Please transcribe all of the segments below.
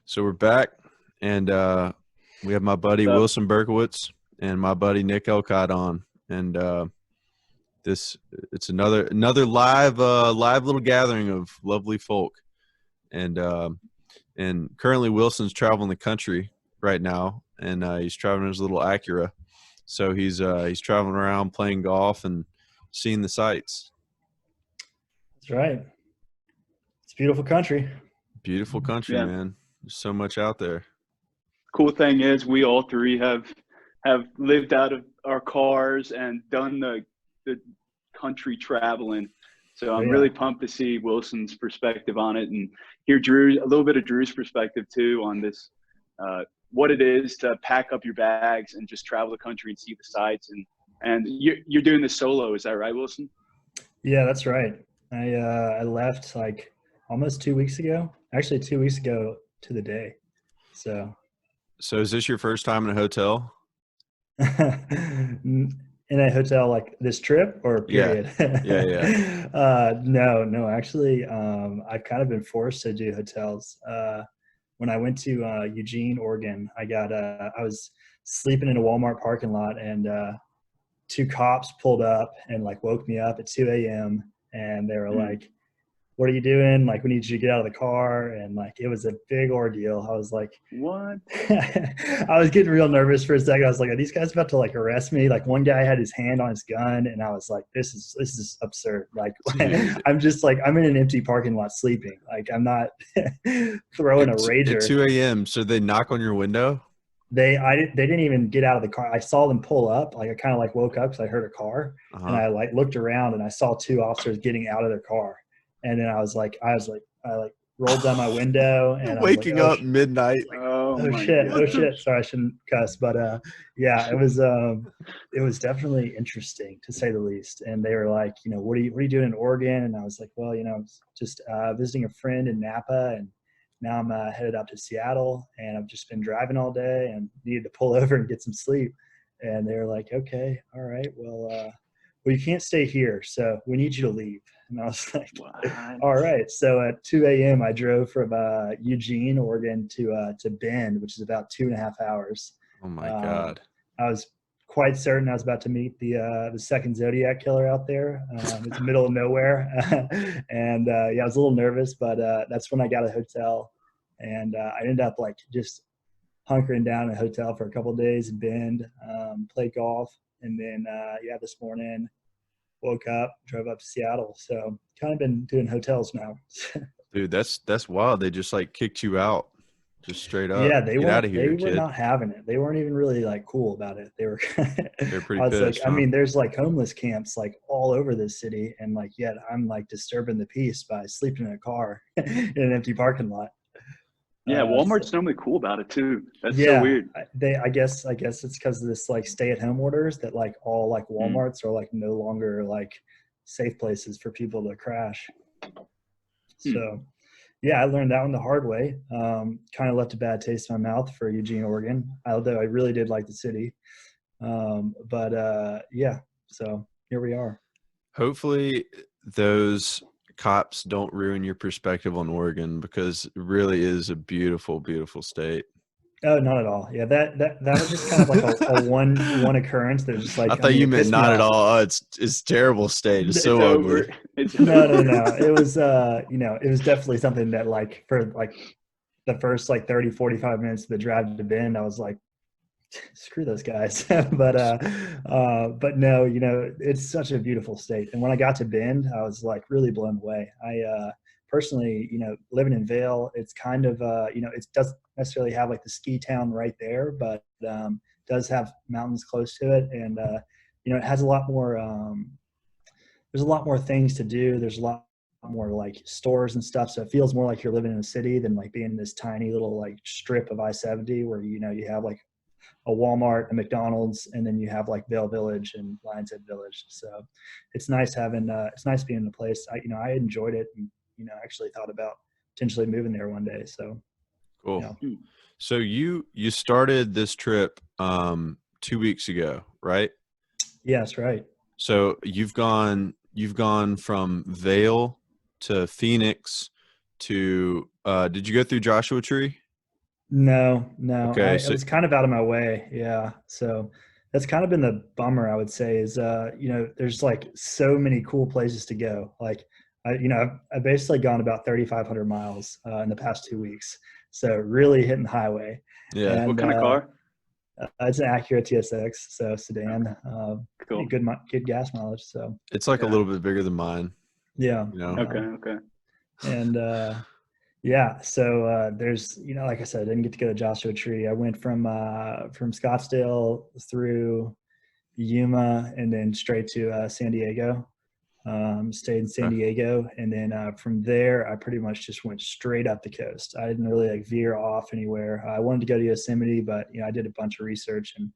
So we're back, and we have my buddy What's up? Wilson Berkowitz and my buddy Nick Elcott on, and it's another live little gathering of lovely folk, and currently Wilson's traveling the country right now, and he's traveling his little Acura, so he's traveling around playing golf and seeing the sights. That's right. It's a beautiful country. Beautiful country, Yeah. man. There's so much out there. Cool thing is we all three have lived out of our cars and done the country traveling. So I'm Yeah. really pumped to see Wilson's perspective on it and hear a little bit of Drew's perspective too on this, what it is to pack up your bags and just travel the country and see the sights. And you're doing this solo, is that right, Wilson? Yeah, that's right. I left like almost 2 weeks ago. Actually, 2 weeks ago to the day. So is this your first time in a hotel? in a hotel like this trip or period? Yeah. No. Actually, I've kind of been forced to do hotels. When I went to Eugene, Oregon, I was sleeping in a Walmart parking lot, and two cops pulled up and like woke me up at 2 a.m. and they were like, "What are you doing? Like, we need you to get out of the car." And like, it was a big ordeal. I was like, What? I was getting real nervous for a second. I was like, are these guys about to like arrest me? Like, one guy had his hand on his gun, and I was like, this is absurd. Like, I'm just like, I'm in an empty parking lot sleeping. Like, I'm not throwing a rager. At 2 a.m. So they knock on your window? They didn't even get out of the car. I saw them pull up. Like, I kind of like woke up because I heard a car, and I like looked around and I saw two officers getting out of their car. And then I rolled down my window, and waking I was up midnight. oh shit. Sorry, I shouldn't cuss, but yeah, it was definitely interesting to say the least. And they were like, what are you doing in Oregon? And I was like, well, just visiting a friend in Napa, and now I'm headed up to Seattle, and I've just been driving all day and needed to pull over and get some sleep. And they were like, okay, all right, well, you can't stay here, so we need you to leave. And I was like, What? all right. So at 2 a.m., I drove from Eugene, Oregon to Bend, which is about 2.5 hours. Oh my God. I was quite certain I was about to meet the second Zodiac killer out there. It's the middle of nowhere. And yeah, I was a little nervous, but that's when I got a hotel. And I ended up like just hunkering down in a hotel for a couple of days in Bend, played golf. And then, this morning, woke up, drove up to Seattle. So kind of been doing hotels now. Dude, that's wild. They just like kicked you out, just straight up. Yeah, they Get out of here, were kid. not having it. They weren't even really like cool about it. They were They're pretty I was pissed. like, I mean, there's like homeless camps like all over this city, and like yet I'm like disturbing the peace by sleeping in a car in an empty parking lot. Yeah, Walmart's normally cool about it too. That's yeah, so weird. I guess it's because of this like stay-at-home orders that like all like Walmarts are like no longer like safe places for people to crash. So yeah, I learned that one the hard way. Kind of left a bad taste in my mouth for Eugene, Oregon, although I really did like the city. But yeah, so here we are. Hopefully those cops don't ruin your perspective on Oregon, because it really is a beautiful, beautiful state. Oh, not at all. Yeah, that was just kind of like a one occurrence. That was just like, I thought you meant not at all. Oh, it's terrible state. It's so ugly. No. It was it was definitely something that like for like the first like 30-45 minutes of the drive to Bend, I was like, screw those guys. but no, it's such a beautiful state. And when I got to Bend, I was like really blown away. I personally, living in Vail, it's kind of it doesn't necessarily have like the ski town right there, but does have mountains close to it. And it has a lot more there's a lot more things to do. There's a lot more like stores and stuff, so it feels more like you're living in a city than like being in this tiny little like strip of I-70 where you have like a Walmart, a McDonald's, and then you have like Vail Village and Lions Head Village. So it's nice it's nice being in the place. I enjoyed it, and actually thought about potentially moving there one day. So cool. So you started this trip 2 weeks ago, right? Yes, right. So you've gone from Vail to Phoenix to did you go through Joshua Tree? No, Okay, it so was kind of out of my way. Yeah. So that's kind of been the bummer, I would say, is, there's like so many cool places to go. Like, I've basically gone about 3,500 miles in the past 2 weeks. So really hitting the highway. yeah, What And kind of car? it's an Acura TSX, so sedan, pretty Cool. good gas mileage. So it's like a Yeah. little bit bigger than mine. yeah. You know. Okay. Okay. And yeah, so there's, like I said, I didn't get to go to Joshua Tree. I went from Scottsdale through Yuma and then straight to San Diego. Stayed in San Diego, and then from there I pretty much just went straight up the coast. I didn't really like veer off anywhere. I wanted to go to Yosemite, but I did a bunch of research, and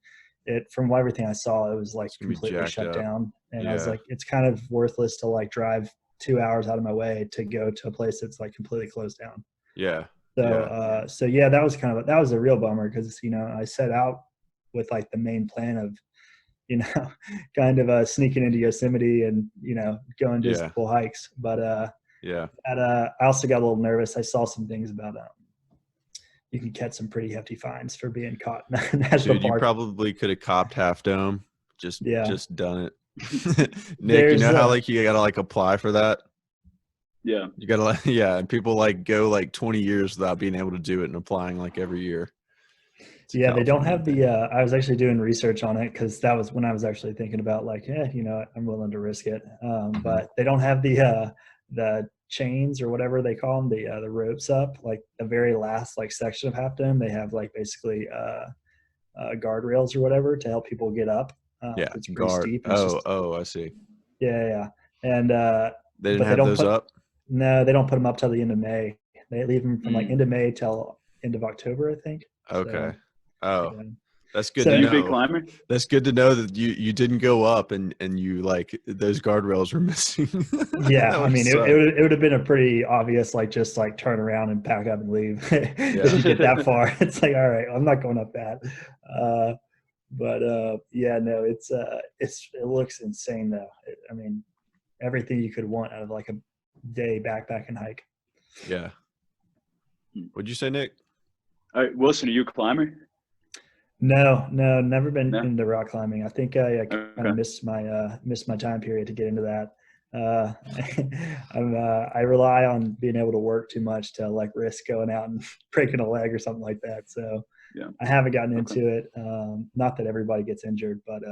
from everything I saw, it was like It's gonna be completely jacked shut up. down. And I was Yeah. like, it's kind of worthless to like drive 2 hours out of my way to go to a place that's like completely closed down. Yeah. So, Yeah. so yeah, that was a real bummer, because I set out with like the main plan of, kind of sneaking into Yosemite and going to Yeah. cool hikes. But Yeah. I also got a little nervous. I saw some things about you can catch some pretty hefty fines for being caught in a national Dude, you park. probably could have copped Half Dome. Yeah, Just done it. Nick, you there's know how like you gotta like apply for that? Yeah. You gotta like yeah, and people like go like 20 years without being able to do it and applying like every year. It's a yeah, they don't California have thing. the. I was actually doing research on it, because that was when I was actually thinking about like, I'm willing to risk it. But they don't have the chains or whatever they call them, the ropes up, like the very last like section of Half Dome. They have like basically guardrails or whatever to help people get up. Yeah, It's pretty guard. steep. And it's just Oh, I see. yeah. And They didn't but they have don't those put up? no, they don't put them up till the end of May. They leave them from like Mm. end of May till end of October, I think. Okay. So, Oh, yeah. that's good So to Are you a big know. climber? That's good to know that you didn't go up and you like those guardrails were missing. yeah, That I would mean, suck. it would have been a pretty obvious, like, just like turn around and pack up and leave. If you get that far, it's like, all right, I'm not going up that. But yeah, no, it looks insane though. I mean, everything you could want out of like a day backpacking hike. Yeah. What'd you say, Nick? All right, Wilson, are you a climber? No, never been No. into rock climbing. I think I kind Okay. of missed my time period to get into that. I rely on being able to work too much to like risk going out and breaking a leg or something like that. So Yeah. I haven't gotten Okay. into it. Not that everybody gets injured, but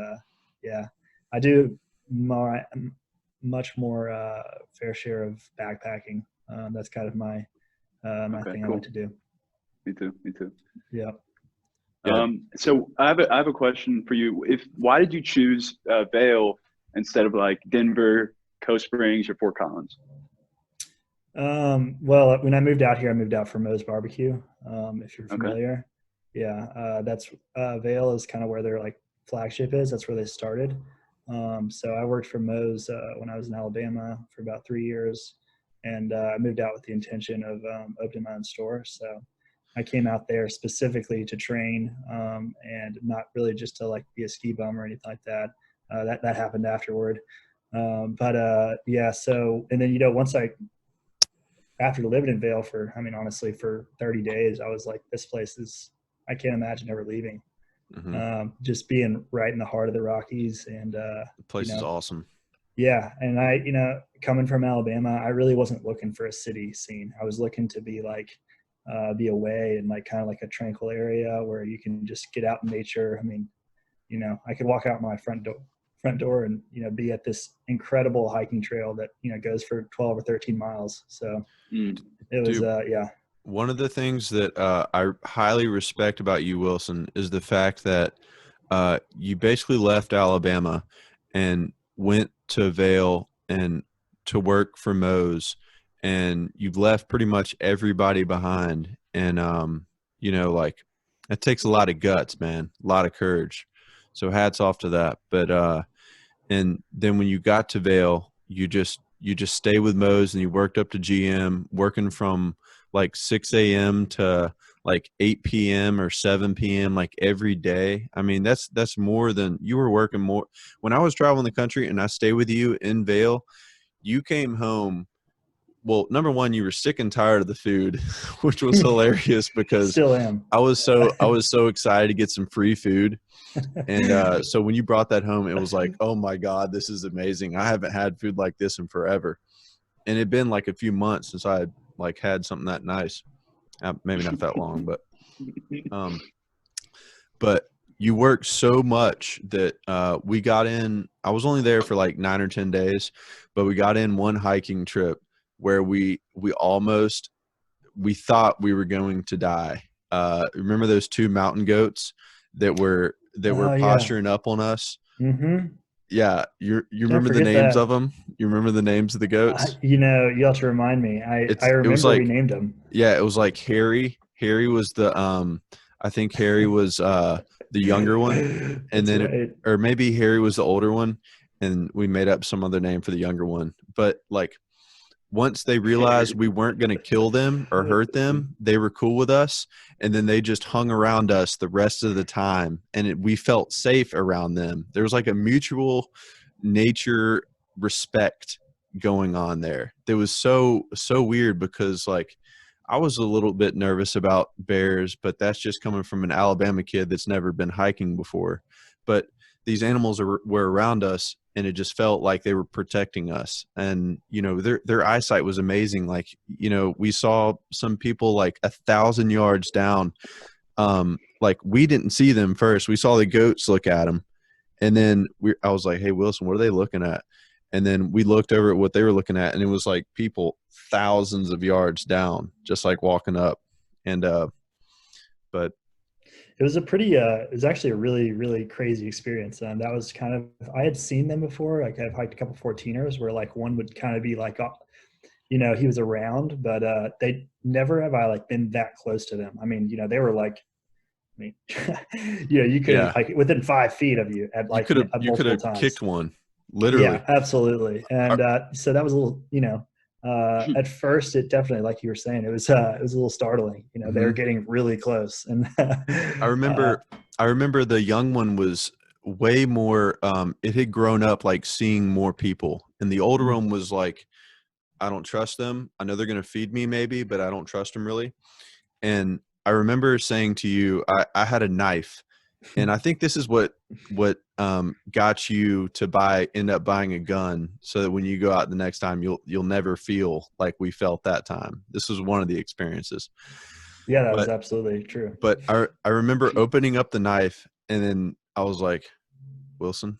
yeah, I do much more fair share of backpacking. That's kind of my Okay, thing I cool. like to do. Me too. Yeah. Yeah. So I have a question for you. Why did you choose Vail instead of like Denver, Coast Springs, or Fort Collins? Well, when I moved out here, I moved out for Moe's Barbecue. If you're Okay. familiar, yeah, that's Vail is kind of where their like flagship is. That's where they started. So I worked for Moe's when I was in Alabama for about 3 years, and I moved out with the intention of opening my own store. So I came out there specifically to train, and not really just to like be a ski bum or anything like that. That happened afterward. But yeah, so, and then, after living in Vail for, honestly, for 30 days, I was like, this place I can't imagine ever leaving. Mhm. Just being right in the heart of the Rockies. And, The place is awesome. yeah. And coming from Alabama, I really wasn't looking for a city scene. I was looking to be like, be away and like kind of like a tranquil area where you can just get out in nature. I mean, I could walk out my front door and, be at this incredible hiking trail that, goes for 12 or 13 miles. So it was, Dude, yeah. one of the things that I highly respect about you, Wilson, is the fact that you basically left Alabama and went to Vail and to work for Moe's, and you've left pretty much everybody behind. And like it takes a lot of guts, man, a lot of courage. So hats off to that. But and then when you got to Vail, you just stay with Moe's and you worked up to GM, working from like 6 a.m. to like 8 p.m. or 7 p.m. like every day. I mean, that's more than you were working more. When I was traveling the country and I stayed with you in Vail, you came home well, number one, you were sick and tired of the food, which was hilarious because Still am. I was so excited to get some free food. And so when you brought that home, it was like, oh my God, this is amazing. I haven't had food like this in forever. And it'd been like a few months since I had like had something that nice. Maybe not that long, but you worked so much that we got in. I was only there for like 9 or 10 days, but we got in one hiking trip where we thought we were going to die. Remember those 2 mountain goats that were posturing up on us? Mm-hmm. Yeah, you remember the names of them? You remember the names of the goats? You have to remind me. I remember we named them. Yeah, it was like Harry. Harry was the I think Harry was the younger one, and then right. or maybe Harry was the older one, and we made up some other name for the younger one. But like once they realized we weren't going to kill them or hurt them, they were cool with us, and then they just hung around us the rest of the time, and we felt safe around them. There was like a mutual nature respect going on there. That was so weird because like I was a little bit nervous about bears, but that's just coming from an Alabama kid that's never been hiking before. But these animals were around us, and it just felt like they were protecting us. And, you know, their eyesight was amazing. Like, you know, we saw some people like 1,000 yards down. Like we didn't see them first. We saw the goats look at them. And then I was like, hey, Wilson, what are they looking at? And then we looked over at what they were looking at, and it was like people thousands of yards down, just like walking up. And, but it was it was actually a really, really crazy experience. And that was kind of, I had seen them before. Like I've hiked a couple 14ers where like one would kind of be like, you know, he was around, but they never have I like been that close to them. I mean, you know, they were like, I mean, you know, you could like within 5 feet of you at like you could have kicked one, literally. Yeah, absolutely. And so that was a little, you know, at first it definitely, like you were saying, it was a little startling. You know, they were getting really close. And I remember the young one was way more. It had grown up like seeing more people, and the older one was like, I don't trust them. I know they're going to feed me maybe, but I don't trust them really. And I remember saying to you, I had a knife, and I think this is what got you to end up buying a gun, so that when you go out the next time, you'll never feel like we felt that time. This was one of the experiences. Yeah, that was absolutely true. But I remember opening up the knife, and then I was like, Wilson,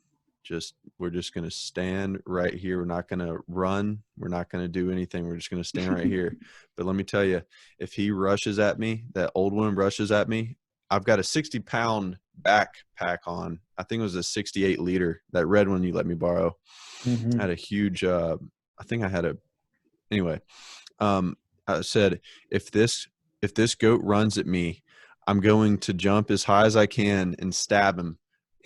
we're just going to stand right here. We're not going to run. We're not going to do anything. We're just going to stand right here. But let me tell you, if he rushes at me, that old one rushes at me, I've got a 60-pound backpack on. I think it was a 68-liter, that red one you let me borrow. I had a huge, I think I had anyway. I said, if this goat runs at me, I'm going to jump as high as I can and stab him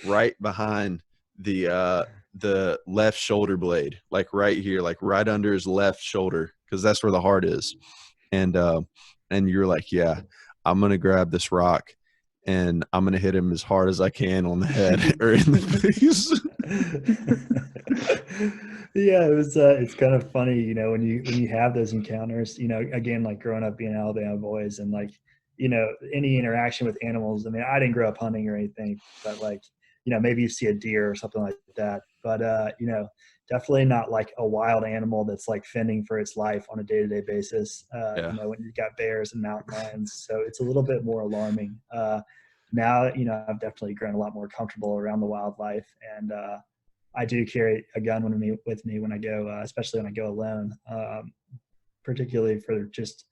right behind the left shoulder blade, like right here, like right under his left shoulder, because that's where the heart is. And you're like, yeah, I'm gonna grab this rock and I'm gonna hit him as hard as I can on the head or in the face. Yeah, it was. It's kind of funny, you know, when you have those encounters. You know, again, like growing up being Alabama boys, and like, you know, any interaction with animals. I mean, I didn't grow up hunting or anything, but like, you know, maybe you see a deer or something like that. But you know, definitely not like a wild animal that's like fending for its life on a day-to-day basis. You know, when you've got bears and mountain lions, so it's a little bit more alarming. Now, you know, I've definitely grown a lot more comfortable around the wildlife, and I do carry a gun with me when I go, especially when I go alone, particularly for just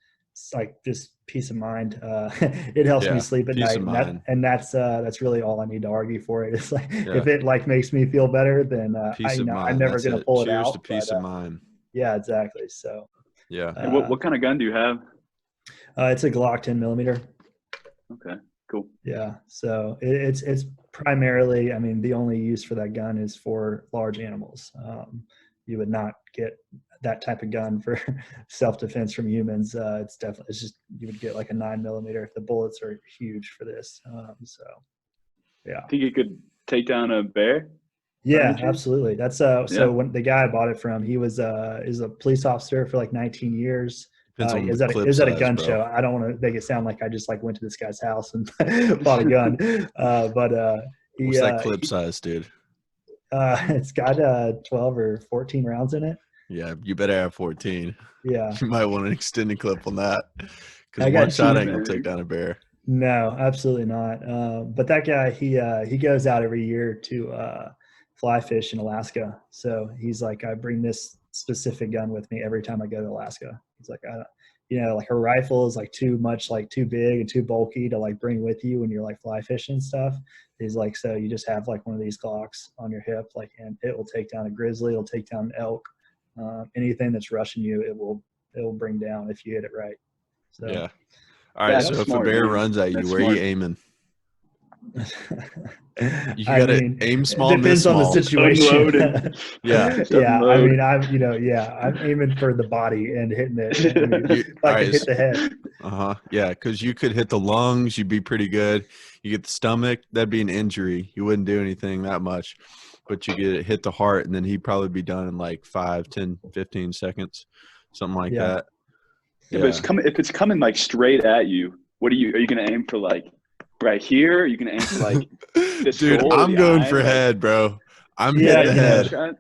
like just peace of mind. It helps me sleep at night, and that's really all I need to argue for it. It's like if it like makes me feel better, then I'm never going to pull it out. Cheers to peace of mind. Yeah, exactly. So yeah. And what kind of gun do you have? It's a Glock 10mm. Okay, cool. Yeah, so it's primarily, I mean, the only use for that gun is for large animals. You would not get that type of gun for self-defense from humans. It's just, you would get like a 9mm. The bullets are huge for this. So yeah. Think you could take down a bear? Yeah, furniture? absolutely. That's Yeah. so when the guy I bought it from, he was is a police officer for like 19 years. Depends He on the was at clip a size, gun bro. show. I don't want to make it sound like I just like went to this guy's house and bought a gun. But What's that clip size, dude? it's got 12 or 14 rounds in it. Yeah, you better have 14. Yeah. You might want an extended clip on that, because I one got shot cheap. ain't gonna take down a bear. No, absolutely not. But that guy, he goes out every year to fly fish in Alaska. So he's like, I bring this specific gun with me every time I go to Alaska. He's like, like a rifle is like too much, like too big and too bulky to like bring with you when you're like fly fishing and stuff. He's like, so you just have like one of these Glocks on your hip, like, and it will take down a grizzly, it'll take down an elk, anything that's rushing you, it will bring down if you hit it right. So. Yeah. All right. That's So Yep. if a smart, bear man. runs at you, That's where are you smart. aiming? You I gotta mean, aim it small, miss depends on the small. situation. Unloading. Yeah. Just Yeah, I unload. mean, I'm aiming for the body and hitting it. I mean, You, if all I could right. hit the head, Uh-huh. Yeah, because you could hit the lungs, you'd be pretty good. You get the stomach, that'd be an injury. You wouldn't do anything that much. But you get it hit the heart, and then he'd probably be done in like 5, 10, 15 seconds. Something like yeah, that. If Yeah. it's coming like straight at you, are you gonna aim for like right here? Are you gonna aim for like the Dude, skull or I'm the going eye? for Like head, bro. I'm yeah. hitting the head, head. shot?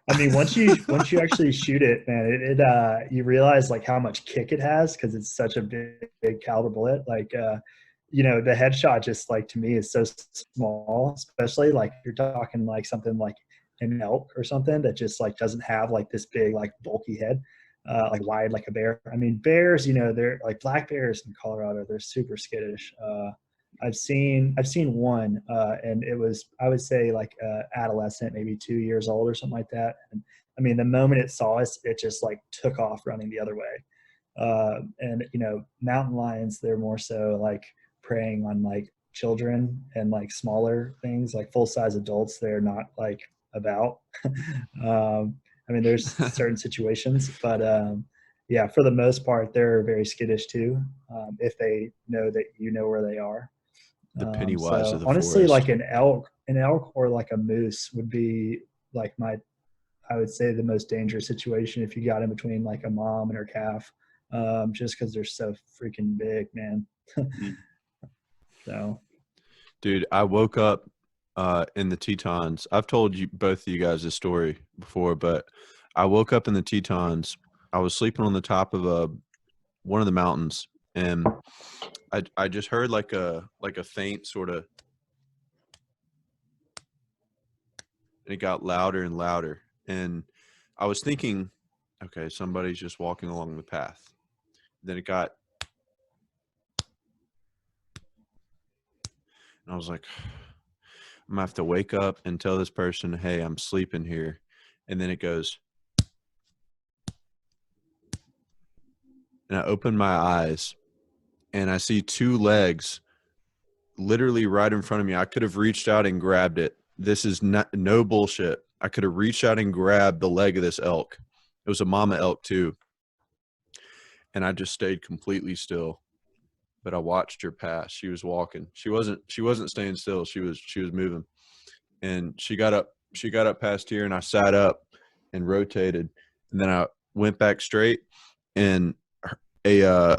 I mean, once you actually shoot it, man, you realize like how much kick it has because it's such a big caliber bullet. Like, the headshot just like to me is so small, especially like you're talking like something like an elk or something that just like doesn't have like this big like bulky head, like wide like a bear. I mean, bears, they're like black bears in Colorado. They're super skittish. I've seen one, and it was I would say like adolescent, maybe 2 years old or something like that. And I mean, the moment it saw us, it just like took off running the other way. And mountain lions, they're more so like preying on like children and like smaller things, like full size adults. They're not like about. I mean, there's certain situations, but yeah, for the most part, they're very skittish too. If they know that you know where they are. The Pennywise of So the honestly, forest. like an elk or like a moose would be like I would say the most dangerous situation if you got in between like a mom and her calf, just because they're so freaking big, man. So, Dude, I woke up in the Tetons. I've told you both of you guys this story before, but I woke up in the Tetons. I was sleeping on the top of one of the mountains, and I just heard like a faint sort of, and it got louder and louder. And I was thinking, okay, somebody's just walking along the path. Then it got, and I was like, I'm gonna have to wake up and tell this person, hey, I'm sleeping here. And then it goes, and I open my eyes and I see two legs literally right in front of me. I could have reached out and grabbed it. This is not no bullshit. I could have reached out and grabbed the leg of this elk. It was a mama elk too. And I just stayed completely still. But I watched her pass. She was walking. She wasn't staying still. She was moving. And she got up past here, and I sat up and rotated. And then I went back straight, and a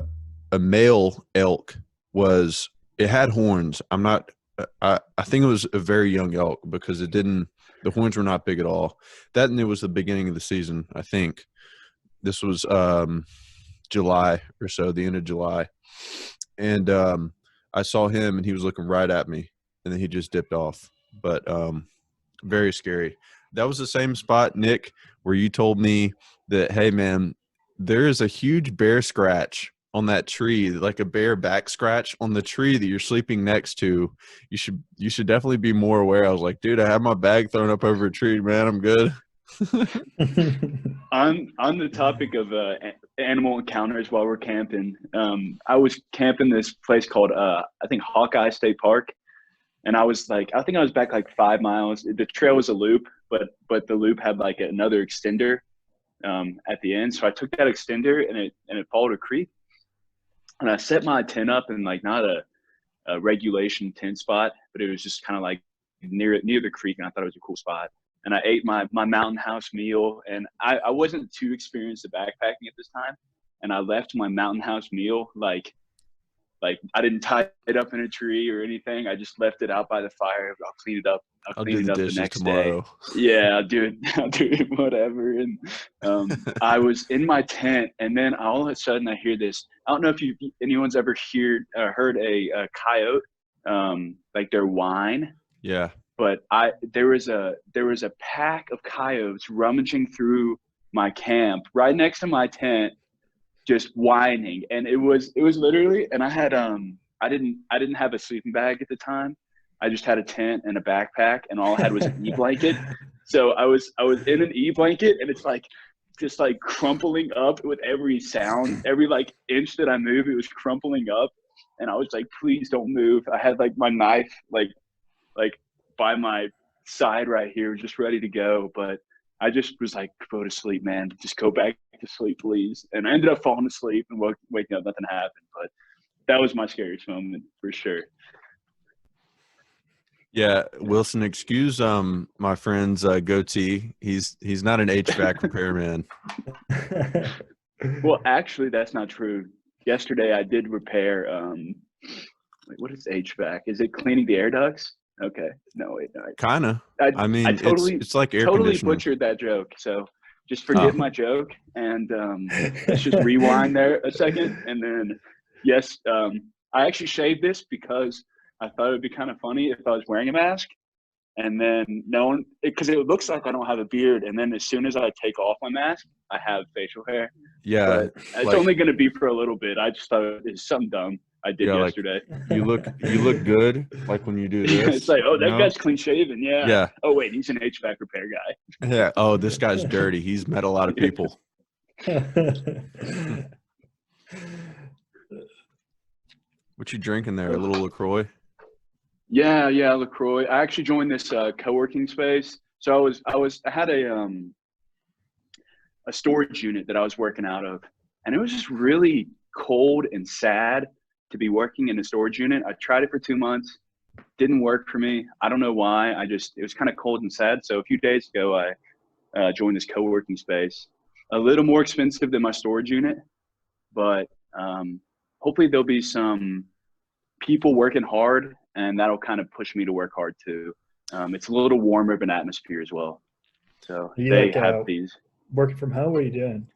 male elk it had horns. I think it was a very young elk because the horns were not big at all. That, and it was the beginning of the season. I think this was July or so, the end of July. And I saw him, and he was looking right at me, and then he just dipped off. But very scary. That was the same spot, Nick, where you told me that, hey, man, there is a huge bear scratch on that tree, like a bear back scratch on the tree that you're sleeping next to. You should definitely be more aware. I was like, dude, I have my bag thrown up over a tree, man. I'm good. On the topic of animal encounters while we're camping, I was camping this place called I think Hawkeye State Park, and I think I was back like 5 miles. The trail was a loop, but the loop had like another extender at the end. So I took that extender and it followed a creek, and I set my tent up in like not a regulation tent spot, but it was just kind of like near the creek, and I thought it was a cool spot. And I ate my mountain house meal, and I wasn't too experienced at backpacking at this time, and I left my mountain house meal like I didn't tie it up in a tree or anything. I just left it out by the fire. I'll clean it up. I'll clean it up the next tomorrow. day. Yeah, I'll do it, whatever. And I was in my tent, and then all of a sudden I hear this. I don't know if anyone's ever heard a coyote, like their whine. Yeah. But there was a pack of coyotes rummaging through my camp right next to my tent, just whining. And it was literally, and I had I didn't have a sleeping bag at the time. I just had a tent and a backpack, and all I had was an e-blanket. So I was in an e-blanket, and it's like just like crumpling up with every sound, every like inch that I move, it was crumpling up. And I was like, please don't move. I had like my knife like by my side right here, just ready to go. But I just was like, go to sleep, man. Just go back to sleep, please. And I ended up falling asleep and waking up, nothing happened. But that was my scariest moment for sure. Yeah, Wilson, excuse my friend's goatee. He's not an HVAC repairman. Well, actually, that's not true. Yesterday, I did repair. What is HVAC? Is it cleaning the air ducts? Okay. No, wait. No, Kind of. I mean, it's like air totally conditioning. Butchered that joke. So just forget my joke, and let's just rewind there a second. And then, yes, I actually shaved this because I thought it would be kind of funny if I was wearing a mask. And then because it looks like I don't have a beard. And then as soon as I take off my mask, I have facial hair. Yeah. But it's only going to be for a little bit. I just thought it was something dumb I did yesterday. Like, you look good, like when you do this. It's like, oh, that guy's clean shaven. Yeah. Yeah. Oh, wait, he's an HVAC repair guy. Yeah. Oh, this guy's dirty. He's met a lot of people. What you drinking there? A little LaCroix? Yeah, LaCroix. I actually joined this co-working space. So I had a storage unit that I was working out of, and it was just really cold and sad to be working in a storage unit. I tried it for 2 months, didn't work for me. I don't know why. It was kind of cold and sad. So a few days ago, I joined this co-working space. A little more expensive than my storage unit, but hopefully there'll be some people working hard, and that'll kind of push me to work hard too. It's a little warmer of an atmosphere as well. So they have these. Working from home? What are you doing?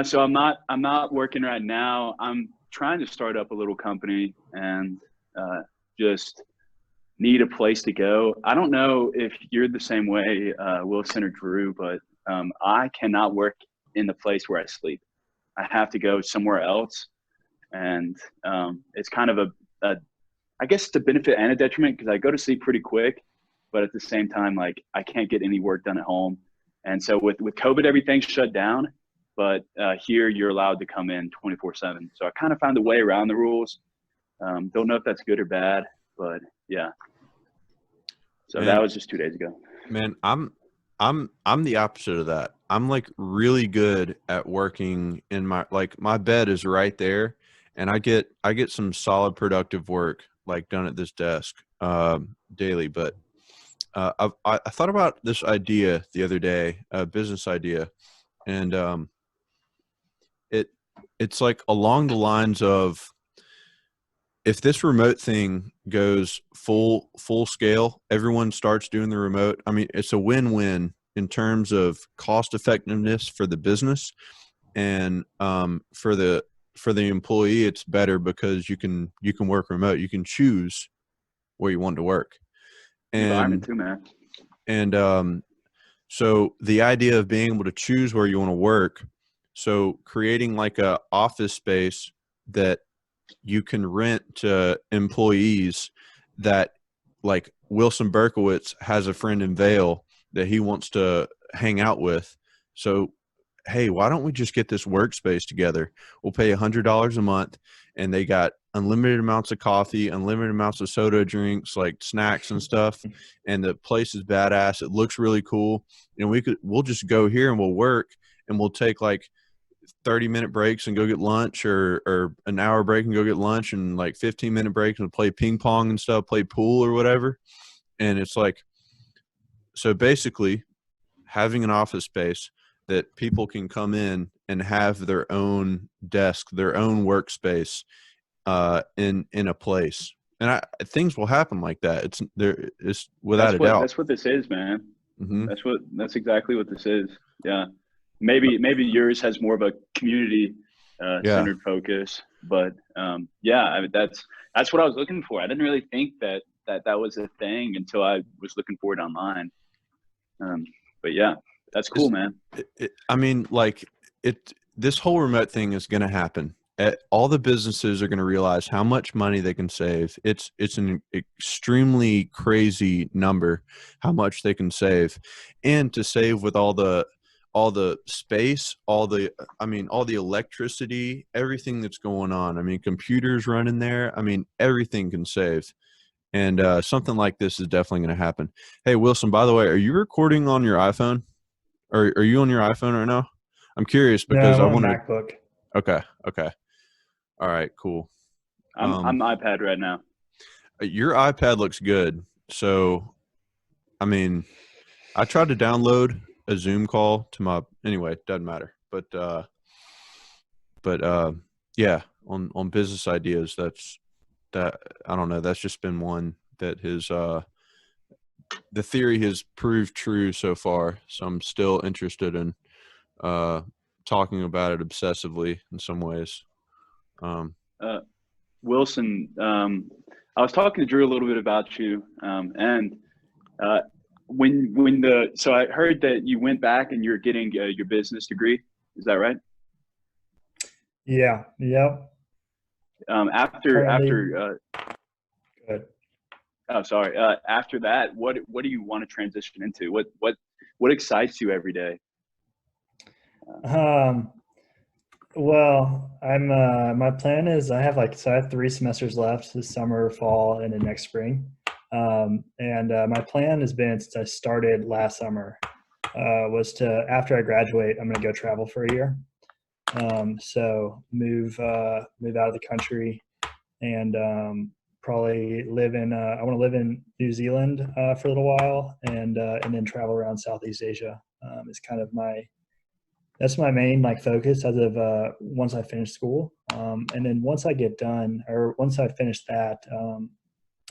So I'm not working right now. I'm trying to start up a little company and just need a place to go. I don't know if you're the same way, Wilson or Drew, but I cannot work in the place where I sleep. I have to go somewhere else. And it's kind of I guess it's a benefit and a detriment because I go to sleep pretty quick, but at the same time, like I can't get any work done at home. And so with COVID, everything's shut down, but here you're allowed to come in 24/7. So I kind of found a way around the rules. Don't know if that's good or bad, but yeah. So that was just 2 days ago. Man, I'm the opposite of that. I'm like really good at working in my bed is right there, and I get some solid productive work like done at this desk daily. But I thought about this idea the other day, a business idea, and it's like along the lines of, if this remote thing goes full scale, everyone starts doing the remote. I mean, it's a win-win in terms of cost effectiveness for the business, and for the employee, it's better because you can work remote. You can choose where you want to work. Environment too, man. And so the idea of being able to choose where you want to work, so creating like a office space that you can rent to employees, that like Wilson Berkowitz has a friend in Vail that he wants to hang out with. So, hey, why don't we just get this workspace together? We'll pay $100 a month, and they got unlimited amounts of coffee, unlimited amounts of soda drinks, like snacks and stuff. And the place is badass. It looks really cool. And we'll just go here and we'll work, and we'll take like 30-minute breaks and go get lunch, or an hour break and go get lunch, and like 15-minute breaks and play ping pong and stuff, play pool or whatever. And it's like, so basically having an office space that people can come in and have their own desk, their own workspace, in a place. And things will happen like that. It's without a doubt. That's what this is, man. Mm-hmm. That's exactly what this is. Yeah. Maybe yours has more of a community centered focus, but that's what I was looking for. I didn't really think that was a thing until I was looking for it online. But yeah, that's cool, man. This whole remote thing is going to happen. All the businesses are going to realize how much money they can save. It's an extremely crazy number how much they can save, and to save with all the space, all the electricity, everything that's going on. I mean, computers running there. I mean, everything can save. And something like this is definitely going to happen. Hey, Wilson, by the way, are you recording on your iPhone? Or are you on your iPhone right now? I'm curious because I want to. MacBook. Okay. All right, cool. I'm iPad right now. Your iPad looks good. So, I mean, I tried to download a Zoom call to my. Anyway, it doesn't matter. But yeah, on business ideas, that I don't know. That's just been one that the theory has proved true so far. So I'm still interested in talking about it obsessively in some ways. Wilson, I was talking to Drew a little bit about you, and so I heard that you went back and you're getting your business degree. Is that right? Yeah. Yep. After Good. Oh, sorry. After that, what do you want to transition into? What excites you every day? Well, I'm my plan is I have 3 semesters left this summer, fall, and then next spring. My plan has been, since I started last summer, was to, after I graduate, I'm going to go travel for a year. So move out of the country and probably live in I want to live in New Zealand for a little while, and then travel around Southeast Asia. Is kind of that's my main focus as of once I finish school. And then once I get done, or once I finish that,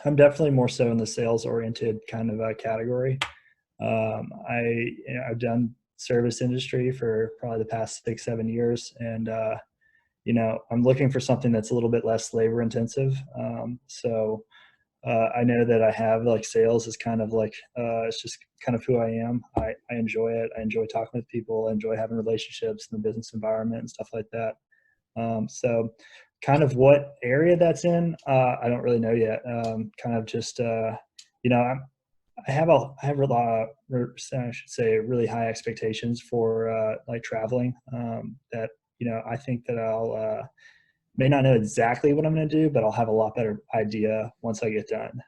I'm definitely more so in the sales oriented kind of category. I've done service industry for probably the past 6-7 years, and I'm looking for something that's a little bit less labor intensive. I know that I have sales is kind of it's just kind of who I am. I enjoy it. I enjoy talking with people. I enjoy having relationships in the business environment and stuff like that. So kind of what area that's in, I don't really know yet. Kind of just, I have a lot, I should say, really high expectations for traveling, that, I think that I'll, may not know exactly what I'm going to do, but I'll have a lot better idea once I get done.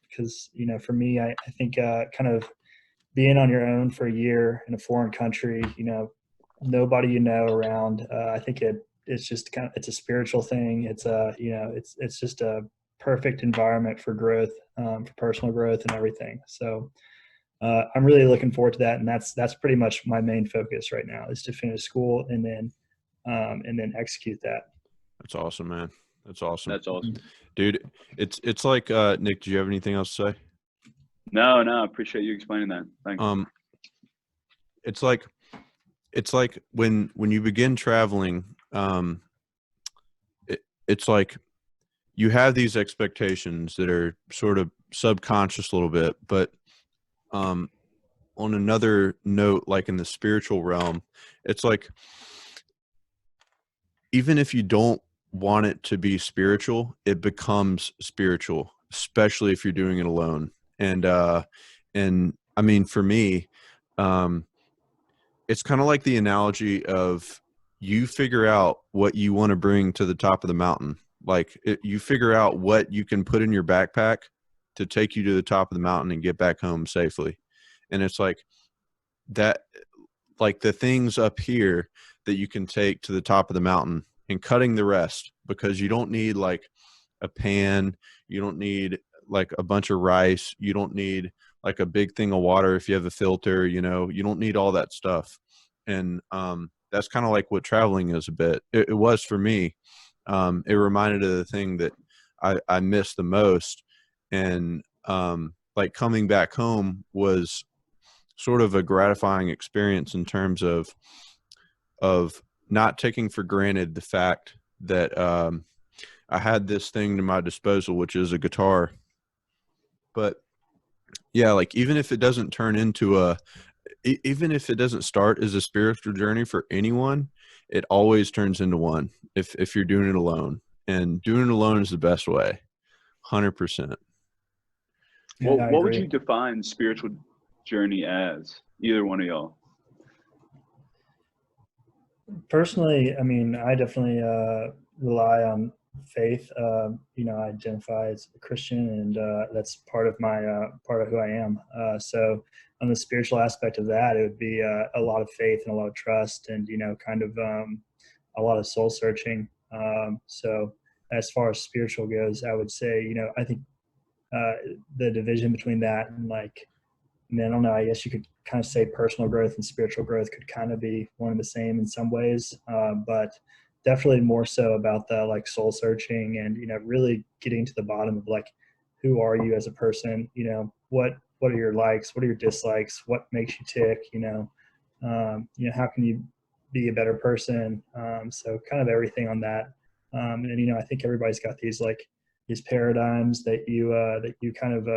Because, for me, I think kind of being on your own for a year in a foreign country, nobody around, I think it's just it's a spiritual thing. It's it's just a perfect environment for growth, for personal growth and everything. So I'm really looking forward to that. And that's pretty much my main focus right now, is to finish school and then execute that. That's awesome, man. That's awesome. That's awesome, dude. It's like, Nick, do you have anything else to say? No, I appreciate you explaining that. Thanks. It's like when you begin traveling, it's like you have these expectations that are sort of subconscious a little bit, but on another note, like in the spiritual realm, it's like, even if you don't want it to be spiritual, it becomes spiritual, especially if you're doing it alone. And I mean, for me, it's kind of like the analogy of, you figure out what you want to bring to the top of the mountain. You figure out what you can put in your backpack to take you to the top of the mountain and get back home safely. And it's like that, like the things up here that you can take to the top of the mountain, and cutting the rest, because you don't need a pan. You don't need like a bunch of rice. You don't need like a big thing of water if you have a filter, you know, you don't need all that stuff. And that's kind of like what traveling is a bit. It was for me. It reminded of the thing that I missed the most. And like coming back home was sort of a gratifying experience in terms of not taking for granted the fact that I had this thing to my disposal, which is a guitar. But yeah, like even if it doesn't turn into even if it doesn't start as a spiritual journey for anyone, it always turns into one if you're doing it alone. And doing it alone is the best way. 100%. Well, Yeah, I what would agree. you define spiritual journey as? Either one of y'all. Personally, I mean, I definitely rely on faith. You know, I identify as a Christian, and that's part of my part of who I am. So, on the spiritual aspect of that, it would be a lot of faith and a lot of trust, and you know, kind of a lot of soul searching. So, as far as spiritual goes, I would say, you know, I think the division between that and like, I mean, I don't know, I guess you could kind of say personal growth and spiritual growth could kind of be one and the same in some ways, but definitely more so about the like soul searching and, you know, really getting to the bottom of like, who are you as a person? You know, what are your likes? What are your dislikes? What makes you tick? You know, how can you be a better person? So kind of everything on that. And, you know, I think everybody's got these like these paradigms that you kind of,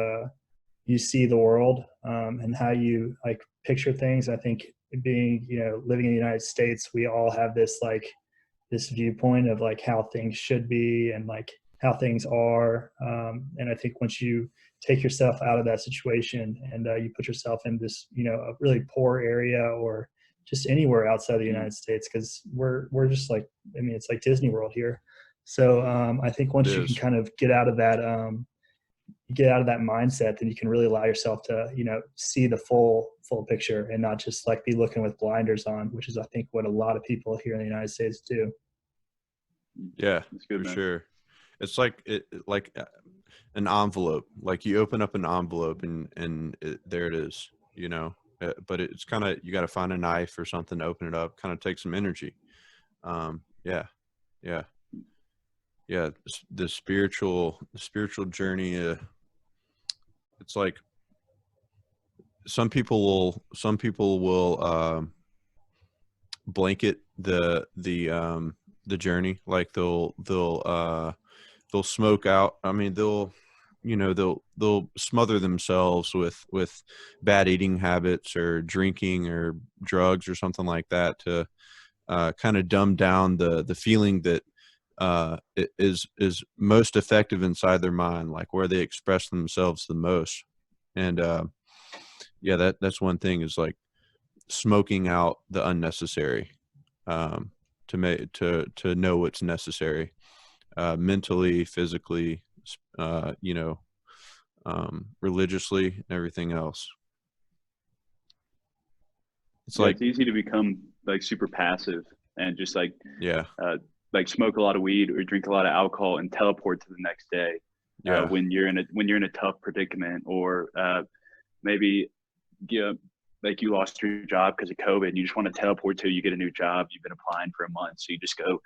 you see the world and how you like picture things. I think being, you know, living in the United States, we all have this like this viewpoint of like how things should be and like how things are. And I think once you take yourself out of that situation and you put yourself in this, you know, a really poor area or just anywhere outside the United States, because we're just like, I mean, it's like Disney World here. So I think once you can kind of get out of that mindset, then you can really allow yourself to, you know, see the full picture and not just like be looking with blinders on, which is I think what a lot of people here in the United States do. Yeah, That's good, for man. sure. It's like an envelope. Like you open up an envelope and there it is, you know. But it's kind of, you got to find a knife or something to open it up. Kind of takes some energy. Yeah. The spiritual journey. It's like some people will blanket the journey. Like they'll smoke out. I mean, they'll smother themselves with bad eating habits or drinking or drugs or something like that to kind of dumb down the feeling that it is most effective inside their mind, like where they express themselves the most. And that's one thing, is like smoking out the unnecessary, to know what's necessary, mentally, physically, religiously, and everything else. It's easy to become like super passive and just like smoke a lot of weed or drink a lot of alcohol and teleport to the next day. When you're in a tough predicament, or maybe like you lost your job because of COVID and you just want to teleport to, you get a new job, you've been applying for a month, so you just go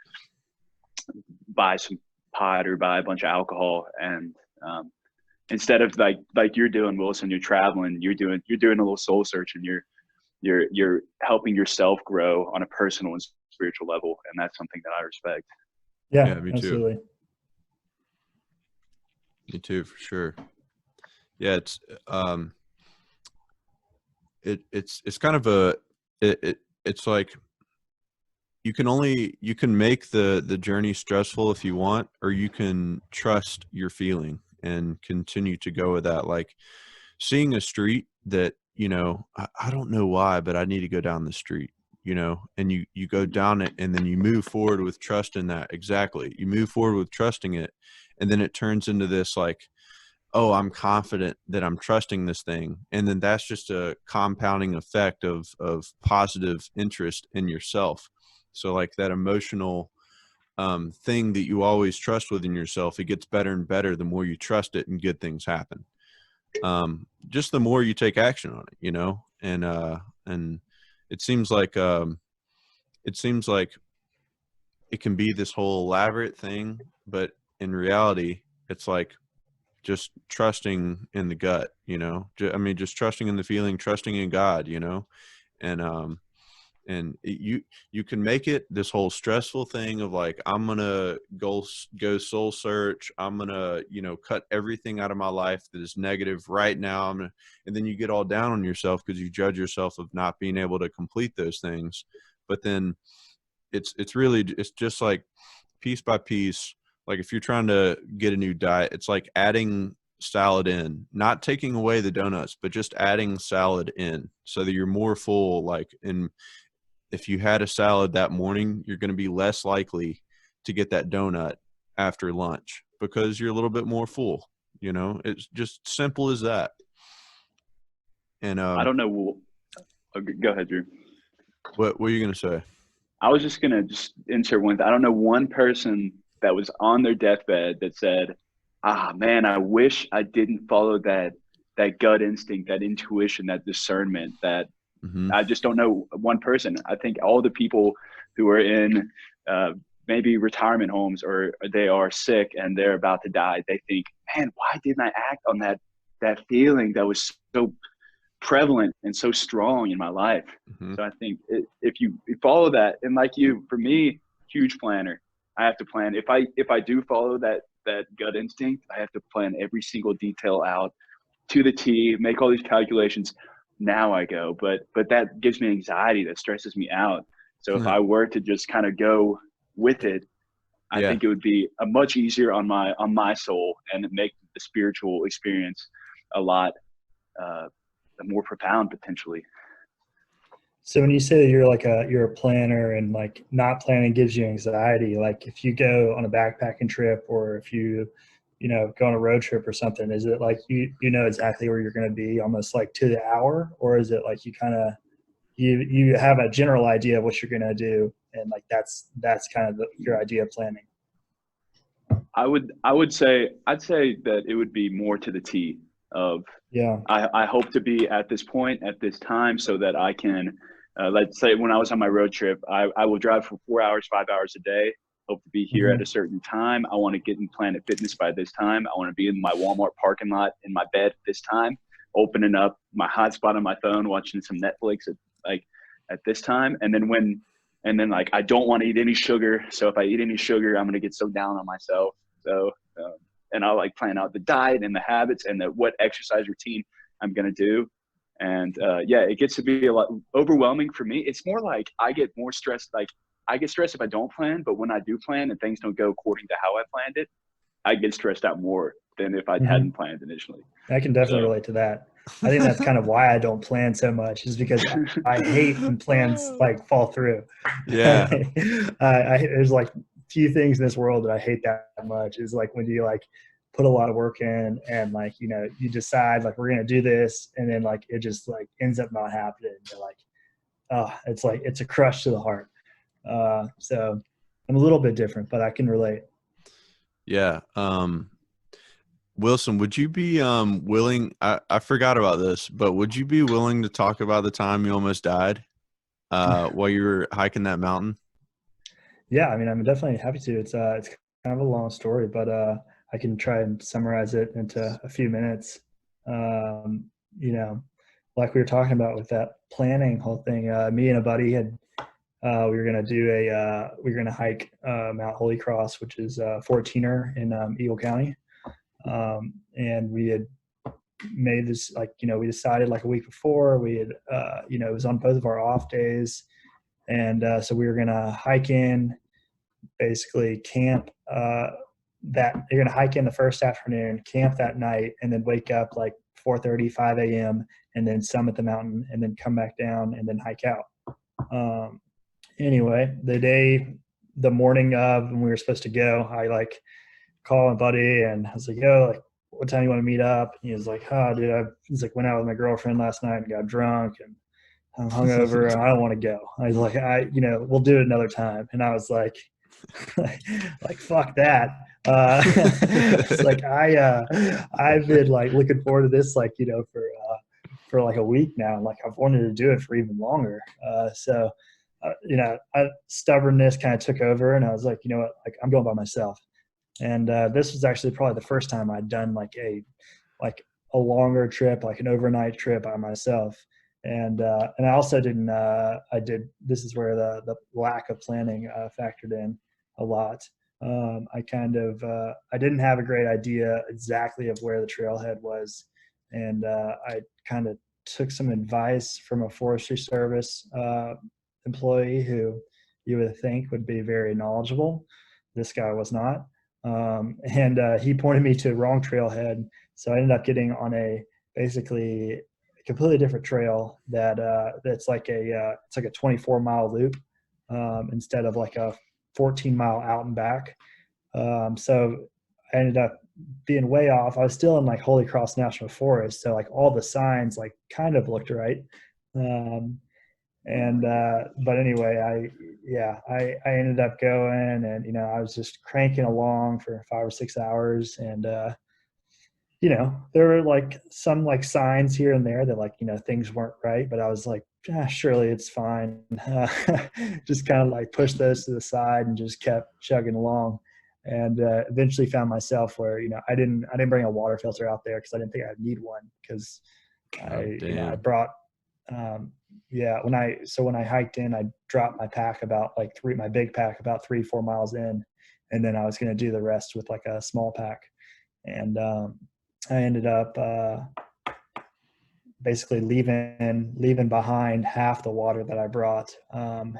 buy some pot or buy a bunch of alcohol, and instead of like you're doing, Wilson, you're traveling, you're doing a little soul search, and you're helping yourself grow on a personal and spiritual level, and that's something that I respect. Yeah, me absolutely. Too. Me too, for sure. Yeah, it's kind of it's like you can make the journey stressful if you want, or you can trust your feeling and continue to go with that. Like seeing a street that, you know, I don't know why, but I need to go down the street, you know, and you go down it, and then you move forward with trust in that. Exactly. You move forward with trusting it. And then it turns into this like, oh, I'm confident that I'm trusting this thing. And then that's just a compounding effect of positive interest in yourself. So like that emotional thing that you always trust within yourself. It gets better and better the more you trust it and good things happen. Just the more you take action on it, you know, and it seems like it can be this whole elaborate thing, but in reality, it's like just trusting in the gut, you know, just trusting in the feeling, trusting in God, you know, and, you can make it this whole stressful thing of like, I'm going to go soul search. I'm going to, you know, cut everything out of my life that is negative right now. And then you get all down on yourself because you judge yourself of not being able to complete those things. But then it's just like piece by piece. Like if you're trying to get a new diet, it's like adding salad in, not taking away the donuts, but just adding salad in so that you're more full. Like, if you had a salad that morning, you're going to be less likely to get that donut after lunch because you're a little bit more full. You know, it's just simple as that. And I don't know. Go ahead, Drew. What were you going to say? I was just going to just insert one. I don't know one person that was on their deathbed that said, man, I wish I didn't follow that gut instinct, that intuition, that discernment, that I just don't know one person. I think all the people who are in maybe retirement homes or they are sick and they're about to die, they think, man, why didn't I act on that feeling that was so prevalent and so strong in my life? So I think if you follow that, and like you, for me, huge planner, I have to plan. If I do follow that gut instinct, I have to plan every single detail out to the T, make all these calculations. Now I go, but that gives me anxiety, that stresses me out. So if I were to just kind of go with it, I think it would be a much easier on my soul, and make the spiritual experience a lot more profound potentially. So when you say that you're a planner and like not planning gives you anxiety, like if you go on a backpacking trip or if you go on a road trip or something, is it like you know exactly where you're going to be almost like to the hour, or is it like you kind of you have a general idea of what you're going to do, and like that's kind of your idea of planning? I'd say that it would be more to the T of, I hope to be at this point at this time so that I can let's say when I was on my road trip, I will drive for 4 hours, 5 hours a day. Hope to be here at a certain time. I want to get in Planet Fitness by this time. I want to be in my Walmart parking lot in my bed this time, opening up my hotspot on my phone, watching some Netflix at this time. And then like, I don't want to eat any sugar. So if I eat any sugar, I'm going to get so down on myself. So, and I'll like plan out the diet and the habits and what exercise routine I'm going to do. And it gets to be a lot overwhelming for me. It's more like I get more stressed. Like I get stressed if I don't plan, but when I do plan and things don't go according to how I planned it, I get stressed out more than if I hadn't planned initially. I can definitely relate to that. I think that's kind of why I don't plan so much, is because I hate when plans like fall through. Yeah. There's like few things in this world that I hate that much, is like when you like put a lot of work in and like, you decide like, we're going to do this. And then like, it just like ends up not happening. You're like, oh, it's a crush to the heart. So I'm a little bit different, but I can relate. Yeah. Wilson, would you be willing, I forgot about this, but would you be willing to talk about the time you almost died while you were hiking that mountain? Yeah, I mean, I'm definitely happy to. It's kind of a long story, but I can try and summarize it into a few minutes. Like we were talking about with that planning whole thing, me and a buddy had we were gonna hike Mount Holy Cross, which is 14er in Eagle County, and we had made this we decided like a week before. We had it was on both of our off days, and so we were gonna hike in, basically camp. You're gonna hike in the first afternoon, camp that night, and then wake up like 4:30, 5 a.m. and then summit the mountain, and then come back down and then hike out. Anyway, the morning of when we were supposed to go, I like call my buddy and I was like, yo, like, what time you want to meet up? And he was like, oh, dude, he's like, went out with my girlfriend last night and got drunk and I'm hungover and I don't want to go. I was like, we'll do it another time. And I was like, like fuck that. It's like I've been like looking forward to this, like, you know, for like a week now. Like I've wanted to do it for even longer. You know, stubbornness kind of took over, and I was like, you know what, like I'm going by myself. And this was actually probably the first time I'd done like a longer trip, like an overnight trip by myself. And I also didn't. This is where the lack of planning factored in a lot. I didn't have a great idea exactly of where the trailhead was, and I kind of took some advice from a Forestry Service employee who you would think would be very knowledgeable. This guy was not, and he pointed me to a wrong trailhead. So I ended up getting on basically a completely different trail that's like it's like a 24-mile loop instead of like a 14-mile out and back. So I ended up being way off. I was still in like Holy Cross National Forest, so like all the signs like kind of looked right. But anyway, I ended up going, and you know, I was just cranking along for 5 or 6 hours, and you know, there were like some like signs here and there that like, you know, things weren't right, but I was like, surely it's fine. Just kind of like pushed those to the side and just kept chugging along, and eventually found myself where, you know, I didn't bring a water filter out there because I didn't think I'd need one, because I brought when I hiked in, I dropped my pack about like my big pack about 3-4 miles in, and then I was going to do the rest with like a small pack. And I ended up basically leaving behind half the water that I brought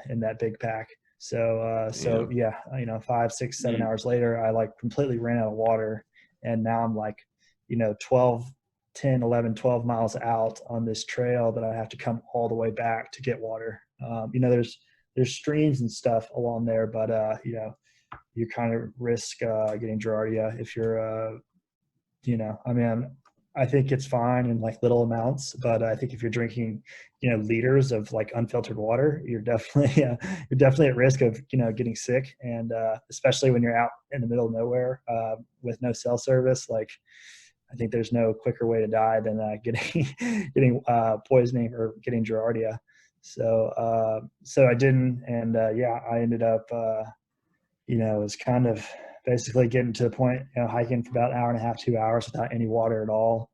in that big pack. So yeah, you know, 5, 6, 7 hours later, I like completely ran out of water, and now I'm like, you know, 10, 11, 12 miles out on this trail that I have to come all the way back to get water. You know, there's streams and stuff along there, but you know, you kind of risk getting Giardia if you're you know, I mean, I think it's fine in like little amounts, but I think if you're drinking, you know, liters of like unfiltered water, you're definitely at risk of, you know, getting sick. And especially when you're out in the middle of nowhere with no cell service, like I think there's no quicker way to die than getting poisoning or getting Giardia. So I didn't, and I ended up you know, it was kind of basically getting to the point, you know, hiking for about an hour and a half, 2 hours without any water at all,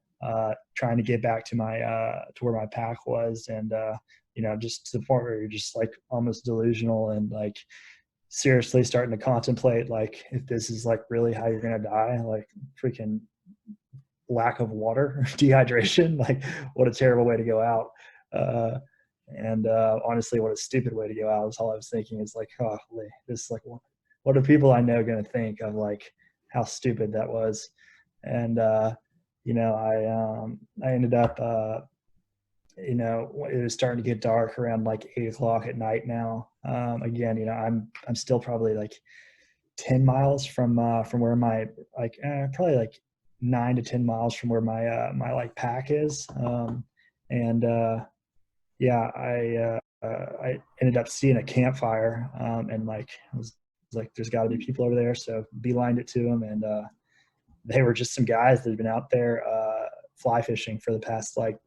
trying to get back to to where my pack was. And, you know, just to the point where you're just like almost delusional and like seriously starting to contemplate, like, if this is like really how you're going to die, like freaking lack of water, dehydration, like what a terrible way to go out. Honestly, what a stupid way to go out is all I was thinking is like, oh, this is like, what are people I know going to think of like how stupid that was? And, you know, I ended up, you know, it was starting to get dark around like 8 o'clock at night now. Again, you know, I'm still probably like 10 miles from where my, like, probably like 9 to 10 miles from where my like pack is. I ended up seeing a campfire, and like, I was like, there's got to be people over there. So beelined it to them, and they were just some guys that had been out there fly fishing for the past like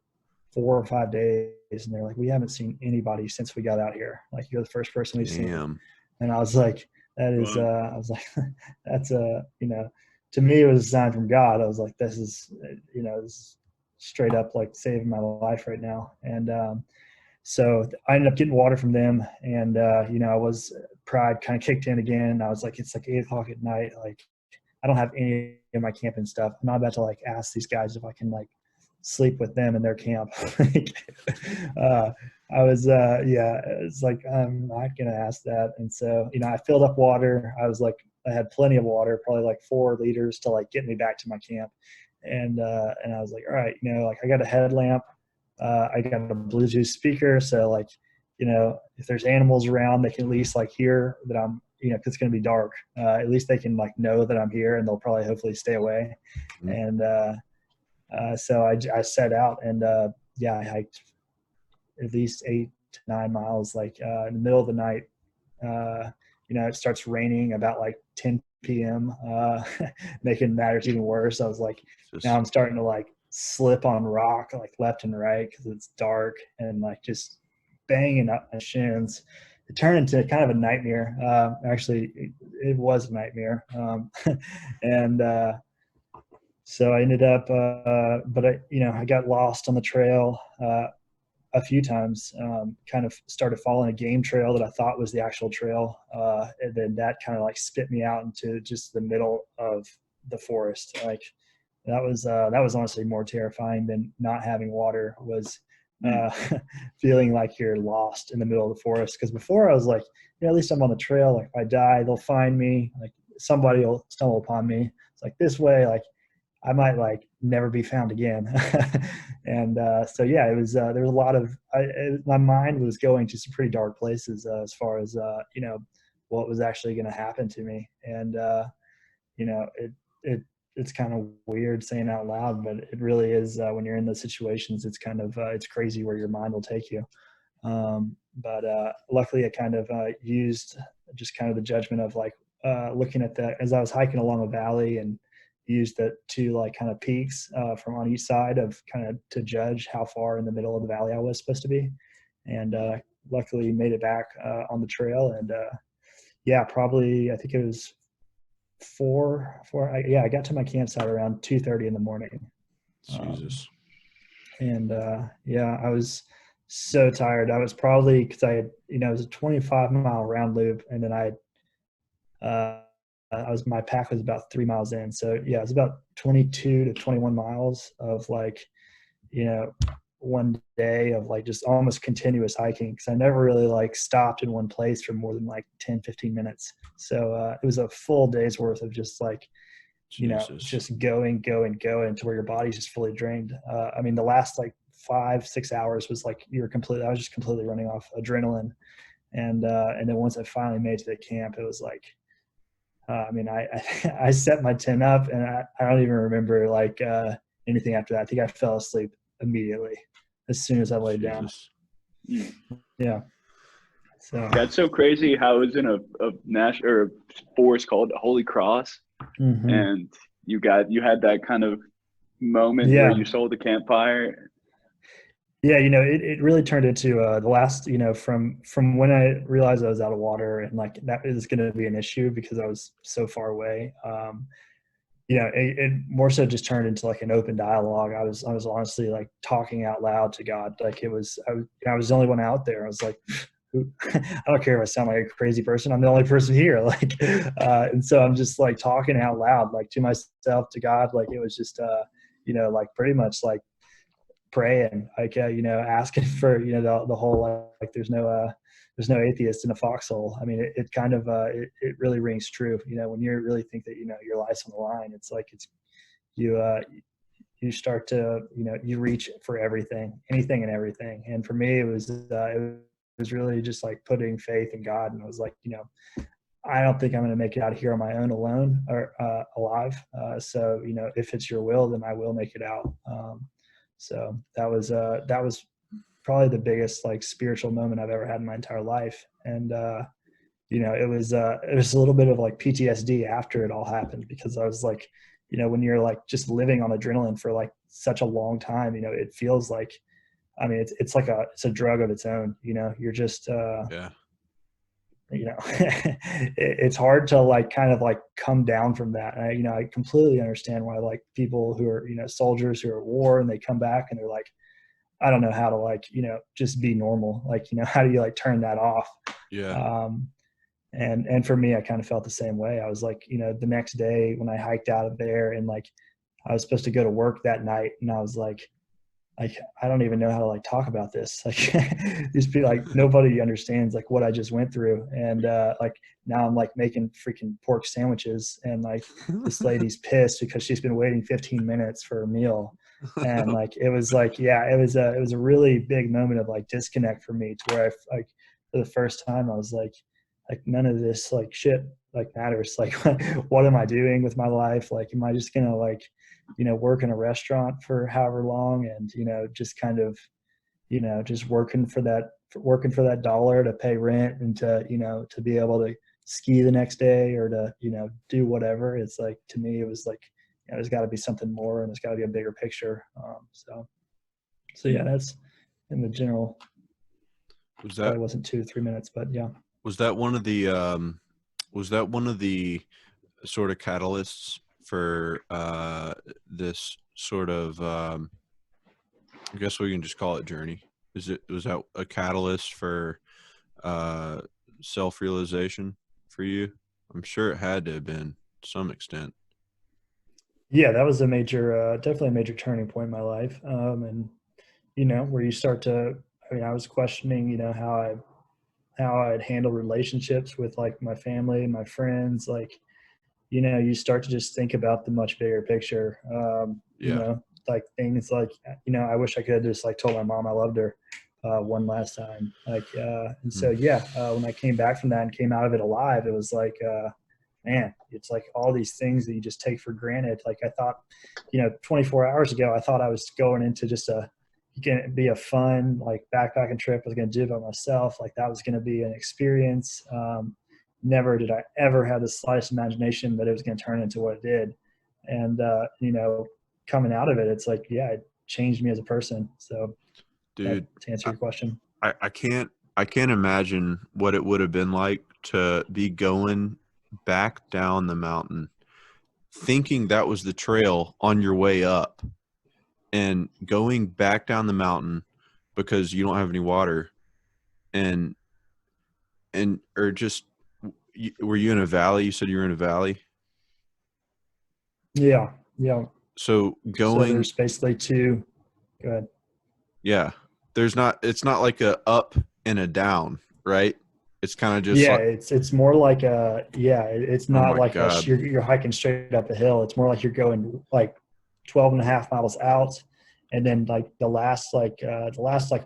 4 or 5 days, and they're like, we haven't seen anybody since we got out here. Like, you're the first person we've seen. And I was like, that is I was like, that's you know, to me it was a sign from God. I was like, this is, you know, this is straight up like saving my life right now. And so I ended up getting water from them, and you know, pride kind of kicked in again. I was like, it's like 8 o'clock at night, like I don't have any of my camping stuff. I'm not about to like ask these guys if I can like sleep with them in their camp. I was it's like, I'm not gonna ask that. And so, you know, I filled up water. I had plenty of water, probably like 4 liters to like get me back to my camp. And I was like, all right, you know, like I got a headlamp, I got a Bluetooth speaker, so like, you know, if there's animals around, they can at least like hear that I'm, you know, 'cause it's going to be dark. At least they can like know that I'm here, and they'll probably hopefully stay away. And so I set out, and I hiked at least 8 to 9 miles, like in the middle of the night. it starts raining about like 10 p.m., making matters even worse. I was like, now I'm starting to like slip on rock, like left and right, because it's dark, and like just banging up my shins. It turned into kind of a nightmare. Actually, it was a nightmare. And so I ended up, but I got lost on the trail a few times. Kind of started following a game trail that I thought was the actual trail, and then that kind of like spit me out into just the middle of the forest. Like that was honestly more terrifying than not having water. Was feeling like you're lost in the middle of the forest. Because before I was like, at least I'm on the trail. Like if I die, they'll find me. Like somebody will stumble upon me. It's like this way, like I might like never be found again. And so yeah, it was there was a lot of my mind was going to some pretty dark places as far as what was actually going to happen to me. And it's kind of weird saying out loud, but it really is when you're in those situations. It's kind of it's crazy where your mind will take you. But luckily, I kind of used just kind of the judgment of like looking at that as I was hiking along a valley, and used the two like kind of peaks from on each side of kind of to judge how far in the middle of the valley I was supposed to be. And luckily made it back on the trail. And yeah, probably I think it was I got to my campsite around 2:30 in the morning. Jesus. And yeah, I was so tired. I was probably, because I had, it was a 25-mile round loop, and then my pack was about 3 miles in. So yeah, it was about 22 to 21 miles of like, one day of like just almost continuous hiking, because I never really like stopped in one place for more than like 10, 15 minutes. So it was a full day's worth of just like, just going to where your body's just fully drained. I mean, the last like 5-6 hours was like I was just completely running off adrenaline. And then once I finally made it to the camp, it was like, I mean, I set my tent up, and I don't even remember like anything after that. I think I fell asleep immediately as soon as I laid down. Yeah. So that's so crazy how it was in a national or a forest called Holy Cross, and you had that kind of moment where you sold the campfire. Yeah, it really turned into the last, from when I realized I was out of water, and like that is going to be an issue because I was so far away. It more so just turned into like an open dialogue. I was honestly like talking out loud to God. Like I was the only one out there. I was like, I don't care if I sound like a crazy person. I'm the only person here. Like, and so I'm just like talking out loud, like to myself, to God. Like it was just, like pretty much like praying, like, asking for, the whole, like, there's no atheist in a foxhole. I mean, it kind of, it really rings true, when you really think that, your life's on the line. It's like, you start to, you reach for anything and everything. And for me, it was really just like putting faith in God. And I was like, I don't think I'm going to make it out of here on my own alone or alive. So, if it's your will, then I will make it out. So that was probably the biggest like spiritual moment I've ever had in my entire life. And, it was a little bit of like PTSD after it all happened, because I was like, when you're like just living on adrenaline for like such a long time, it feels like, I mean, it's like it's a drug of its own, you're just, it's hard to like kind of like come down from that. And I completely understand why like people who are, soldiers who are at war and they come back and they're like, I don't know how to like, just be normal. Like, how do you like turn that off? Yeah. And for me, I kind of felt the same way. I was like, the next day when I hiked out of there, and like, I was supposed to go to work that night, and I was like, I don't even know how to like talk about this. Like these people, like nobody understands like what I just went through. And like now I'm like making freaking pork sandwiches, and like this lady's pissed because she's been waiting 15 minutes for a meal. And like, it was like, yeah, it was a really big moment of like disconnect for me, to where I like for the first time I was like none of this like shit like matters. Like what am I doing with my life? Like, am I just going to like, work in a restaurant for however long, and, just kind of, just working for that dollar to pay rent, and to, to be able to ski the next day or to, do whatever. It's like, to me, it was like, there's got to be something more, and there's got to be a bigger picture. So yeah, that's in the general. Probably wasn't 2 to 3 minutes, but yeah. Was that one of the sort of catalysts for this sort of I guess we can just call it journey? Was that a catalyst for self-realization for you? I'm sure it had to have been to some extent. Yeah, that was a major, definitely a major turning point in my life. And where you start to, I was questioning, how I'd handle relationships with like my family, my friends, like, you start to just think about the much bigger picture. Like things like, I wish I could have just like told my mom I loved her one last time. Like, and so, when I came back from that and came out of it alive, it was like, man, it's like all these things that you just take for granted. Like I thought, 24 hours ago, I thought I was going into just going to be a fun, like backpacking trip. I was going to do it by myself. Like that was going to be an experience. Never did I ever have the slightest imagination that it was going to turn into what it did. And, coming out of it, it's like, it changed me as a person. So dude, to answer your question, I can't imagine what it would have been like to be going back down the mountain, thinking that was the trail on your way up, and going back down the mountain because you don't have any water, or just, were you in a valley? You said you were in a valley. Yeah. So there's basically two. Go ahead. Yeah, it's not like a up and a down, right? It's kind of just it's more like it's not like you're hiking straight up a hill. It's more like you're going like 12 and a half miles out, and then like the last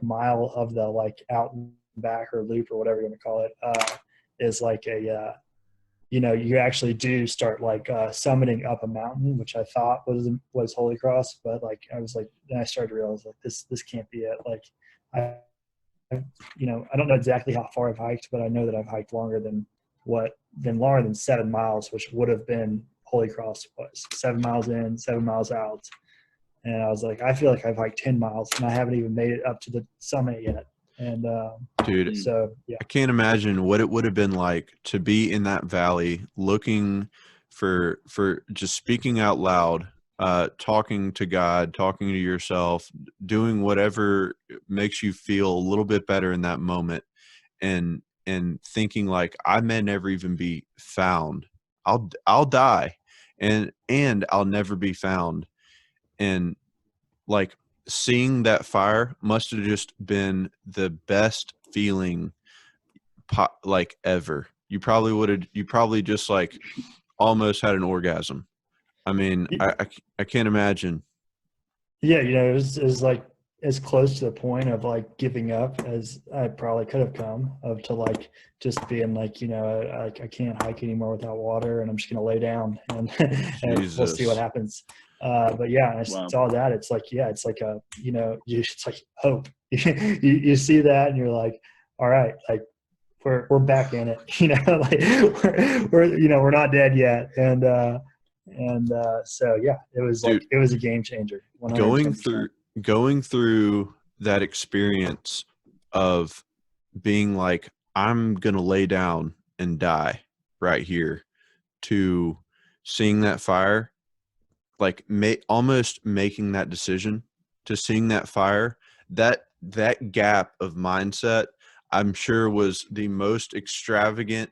mile of the like out and back or loop or whatever you want to call it is like you actually do start like summiting up a mountain, which I thought was Holy Cross, but like I was like, then I started to realize like this can't be it. Like I don't know exactly how far I've hiked, but I know that I've hiked longer than 7 miles, which would have been Holy Cross was 7 miles in, 7 miles out. And I was like, I feel like I've hiked 10 miles and I haven't even made it up to the summit yet. And dude, so yeah, I can't imagine what it would have been like to be in that valley, looking for just speaking out loud, talking to God, talking to yourself, doing whatever makes you feel a little bit better in that moment, and thinking like, I may never even be found. I'll die, and I'll never be found. And like, seeing that fire must have just been the best feeling like ever. You probably just like almost had an orgasm. I mean, I can't imagine. Yeah, it was like as close to the point of like giving up as I probably could have come, of to like just being like, I can't hike anymore without water, and I'm just gonna lay down and, and we'll see what happens. But yeah, I saw that. It's like, it's like it's like hope. you see that and you're like, all right, like we're back in it, like we're not dead yet. And so yeah, it was like, it was a game changer. 110%. Going through that experience of being like, I'm going to lay down and die right here, to seeing that fire, like almost making that decision to seeing that fire, that gap of mindset, I'm sure was the most extravagant,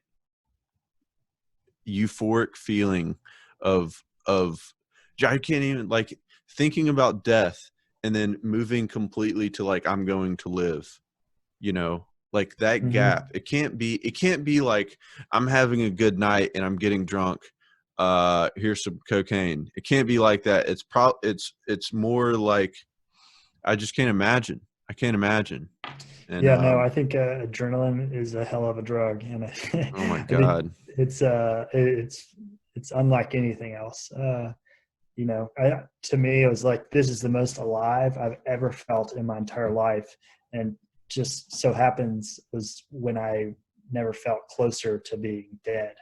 euphoric feeling of I can't even, like, thinking about death and then moving completely to like, I'm going to live, like that gap. It can't be like, I'm having a good night and I'm getting drunk, here's some cocaine. It can't be like that. It's more like, I just can't imagine. And, I think adrenaline is a hell of a drug, and oh my God, it's unlike anything else. To me, it was like, this is the most alive I've ever felt in my entire life. And just so happens was when I never felt closer to being dead.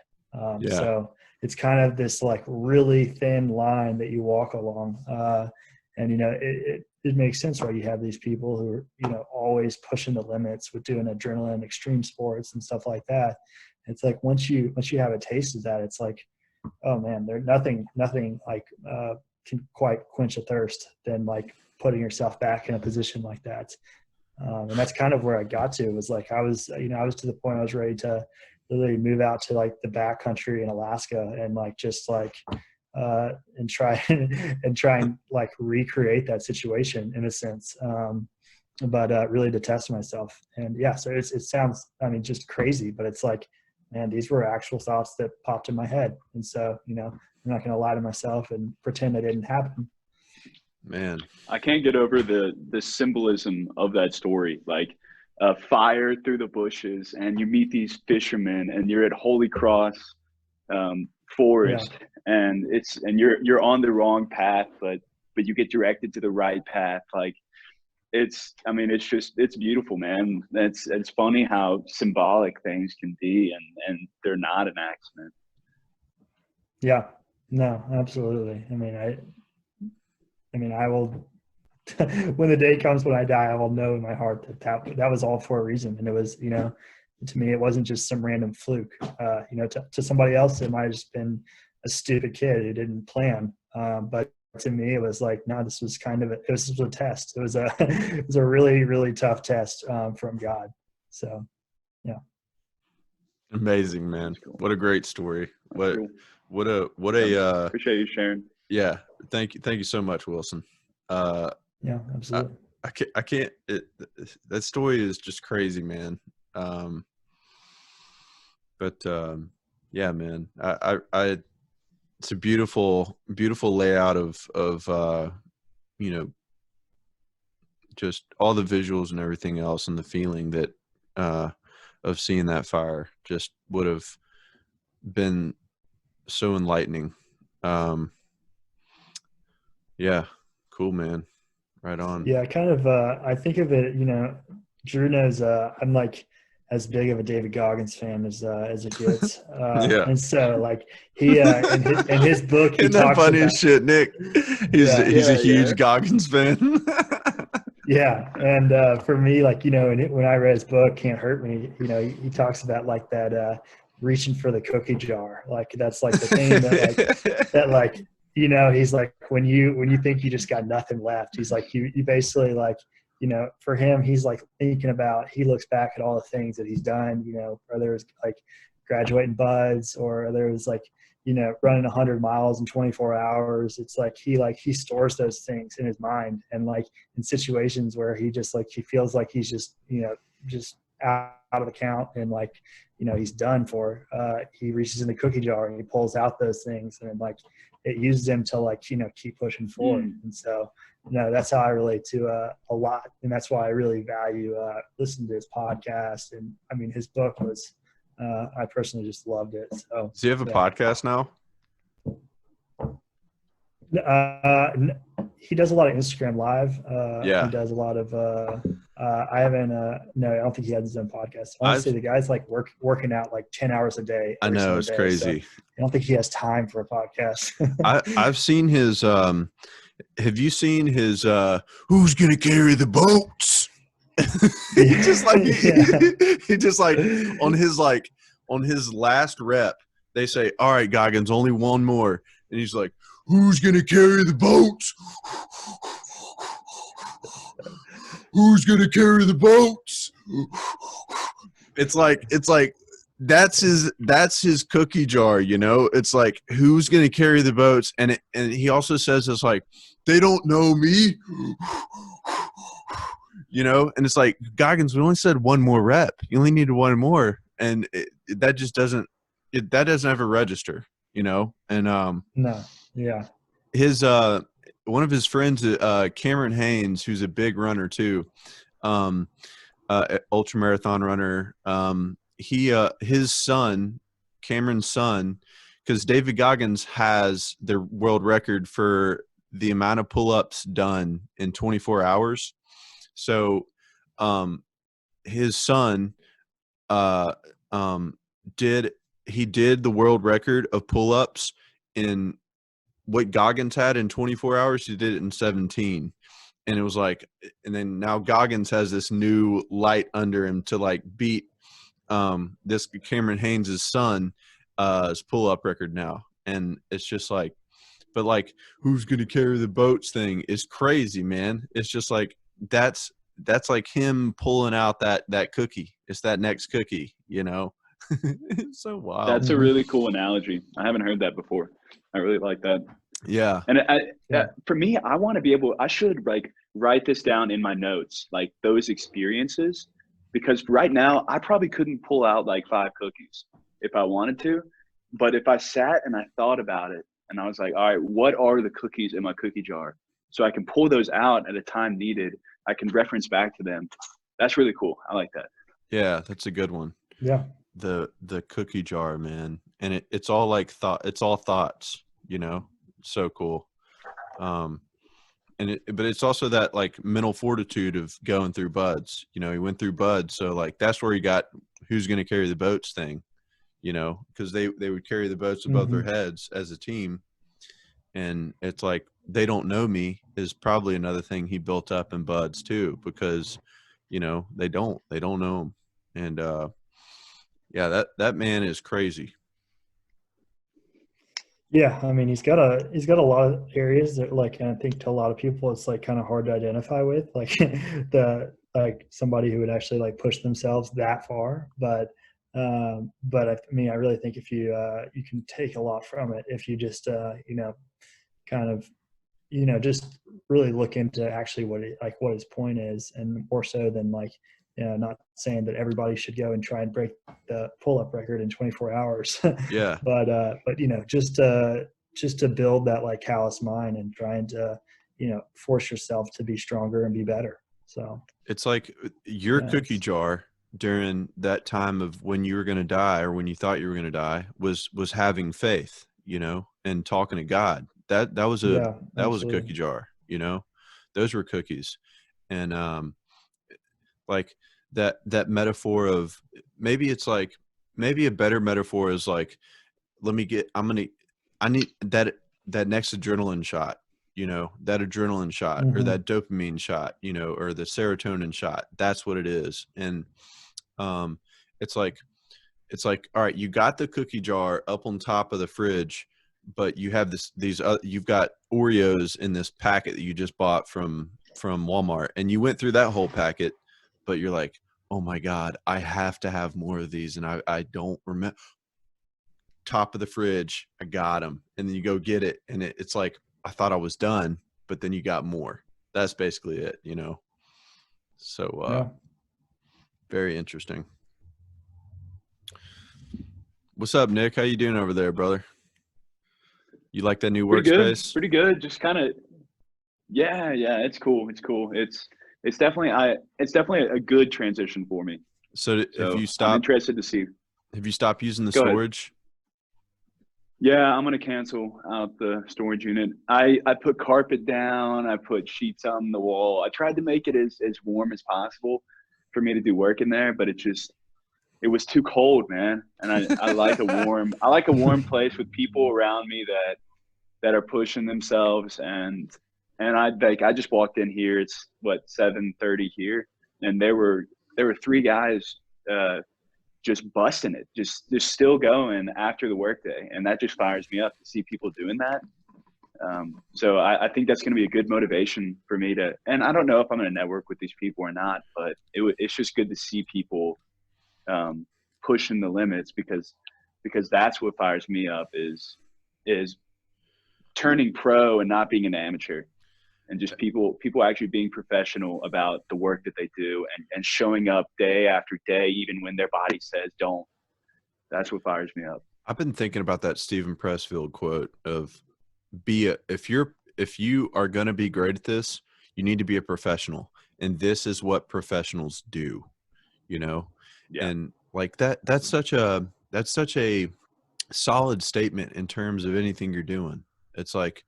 Yeah. So it's kind of this like really thin line that you walk along. And, you know, it makes sense, right? You have these people who are, you know, always pushing the limits with doing adrenaline, extreme sports and stuff like that. It's like, once you have a taste of that, it's like, oh man, there's nothing like, can quite quench a thirst than like putting yourself back in a position like that. And that's kind of where I got to. It was like, I was to the point I was ready to really move out to like the backcountry in Alaska and like, just like, and try and like recreate that situation in a sense. But really to test myself. And yeah, so it sounds, I mean, just crazy, but it's like, man, these were actual thoughts that popped in my head. And so, you know, I'm not going to lie to myself and pretend they didn't happen. Man, I can't get over the symbolism of that story. Like fire through the bushes, and you meet these fishermen, and you're at Holy Cross Forest, and you're on the wrong path, but you get directed to the right path. Like it's beautiful, man. It's funny how symbolic things can be, and they're not an accident. Yeah, no, absolutely. I mean, I will, when the day comes when I die, I will know in my heart that was all for a reason. And it was, you know, to me, it wasn't just some random fluke. You know, to somebody else, it might have just been a stupid kid who didn't plan. But to me, it was like, no, this was kind of this was a test. It was a really, really tough test from God. So, yeah. Amazing, man. Cool. What a great story. Cool. What a appreciate you sharing. Yeah. Thank you so much, Wilson. Yeah, absolutely. I can't, that story is just crazy, man. Yeah, man, it's a beautiful layout of you know, just all the visuals and everything else, and the feeling that of seeing that fire just would have been so enlightening. Yeah, cool, man. Right on. Yeah, kind of. I think of it, you know, Drew knows I'm like as big of a David Goggins fan as it gets. Yeah. And so like he in his book he Isn't that talks funny about, as shit, Nick? He's a huge yeah. Goggins fan. Yeah, and for me, like, you know, when I read his book, Can't Hurt Me, you know, he talks about like that reaching for the cookie jar, like that's like the thing that like you know, he's like, when you think you just got nothing left, he's like, you basically like, you know, for him, he's like thinking about, he looks back at all the things that he's done, you know, whether it's like graduating buds or there was like, you know, running 100 miles in 24 hours. It's like he stores those things in his mind, and like in situations where he just like, he feels like he's just, you know, just out of the count and like, you know, he's done for, he reaches in the cookie jar and he pulls out those things, and like it uses him to like, you know, keep pushing forward. And so, you know, that's how I relate to a lot, and that's why I really value listening to his podcast. And I mean, his book was I personally just loved it. So does he have a podcast now? He does a lot of Instagram live. Yeah. He does a lot of I haven't no, I don't think he has his own podcast. Honestly, the guy's like working out like 10 hours a day. I know, it's crazy. So I don't think he has time for a podcast. I've seen his have you seen his who's gonna carry the boats? he just like on his last rep, they say, all right, Goggins, only one more, and he's like, who's gonna carry the boats? Who's gonna carry the boats? It's like that's his cookie jar, you know. It's like, who's gonna carry the boats? And he also says it's like, they don't know me, you know. And it's like, Goggins, we only said one more rep. You only needed one more, and that just doesn't ever register, you know. And no, yeah, his one of his friends, Cameron Haynes, who's a big runner too, ultramarathon runner. His son, Cameron's son, because David Goggins has the world record for the amount of pull-ups done in 24 hours. So his son did the world record of pull-ups in what Goggins had in 24 hours. He did it in 17. And it was like, and then now Goggins has this new light under him to like beat this Cameron Haynes' son his pull-up record now. And it's just like, but like, who's going to carry the boats thing is crazy, man. It's just like, that's like him pulling out that cookie. It's that next cookie, you know? It's so wild. That's a really cool analogy. I haven't heard that before. I really like that. Yeah. And for me, I want to be able, I should like write this down in my notes, like those experiences, because right now I probably couldn't pull out like 5 cookies if I wanted to. But if I sat and I thought about it and I was like, all right, what are the cookies in my cookie jar? So I can pull those out at a time needed. I can reference back to them. That's really cool. I like that. Yeah, that's a good one. Yeah. The cookie jar, man. And it's all like it's all thoughts, you know? So cool. But it's also that like mental fortitude of going through buds. You know, he went through buds, so like that's where he got who's going to carry the boats thing, you know, because they would carry the boats above their heads as a team. And it's like, they don't know me is probably another thing he built up in buds too, because, you know, they don't know him. And yeah, that man is crazy. Yeah, I mean, he's got a lot of areas that, like, and I think to a lot of people, it's like kind of hard to identify with, like like somebody who would actually like push themselves that far. But I mean, I really think if you you can take a lot from it if you just you know, kind of, you know, just really look into actually what his point is, and more so than like, you know, not saying that everybody should go and try and break the pull-up record in 24 hours. Yeah. But you know, just to build that like callous mind and trying to, you know, force yourself to be stronger and be better. So it's like your cookie jar during that time of when you were going to die, or when you thought you were going to die, was having faith, you know, and talking to God. That was a cookie jar, you know. Those were cookies. And like that metaphor of, maybe it's like, maybe a better metaphor is like, I need that next adrenaline shot, you know, that adrenaline shot or that dopamine shot, you know, or the serotonin shot. That's what it is. And it's like, all right, you got the cookie jar up on top of the fridge, but you have you've got Oreos in this packet that you just bought from Walmart, and you went through that whole packet, but you're like, oh my God, I have to have more of these. And I don't remember. Top of the fridge, I got them. And then you go get it. And it's like, I thought I was done, but then you got more. That's basically it, you know? So, very interesting. What's up, Nick? How you doing over there, brother? You like that new workspace? Pretty good. Just kind of, yeah, it's cool. It's definitely a good transition for me. So have you stopped? I'm interested to see. Have you stopped using the Go storage? Ahead. Yeah, I'm gonna cancel out the storage unit. I put carpet down. I put sheets on the wall. I tried to make it as warm as possible for me to do work in there, but it was too cold, man. And I like a warm place with people around me that are pushing themselves. And I just walked in here. It's 7:30 here, and there were 3 guys just busting it, just still going after the workday, and that just fires me up to see people doing that. So I think that's going to be a good motivation for me to. And I don't know if I'm going to network with these people or not, but it's just good to see people pushing the limits, because that's what fires me up is turning pro and not being an amateur. And just people actually being professional about the work that they do, and showing up day after day, even when their body says don't. That's what fires me up. I've been thinking about that Stephen Pressfield quote of if you are going to be great at this, you need to be a professional. And this is what professionals do, you know? Yeah. And like that's such a solid statement in terms of anything you're doing. It's like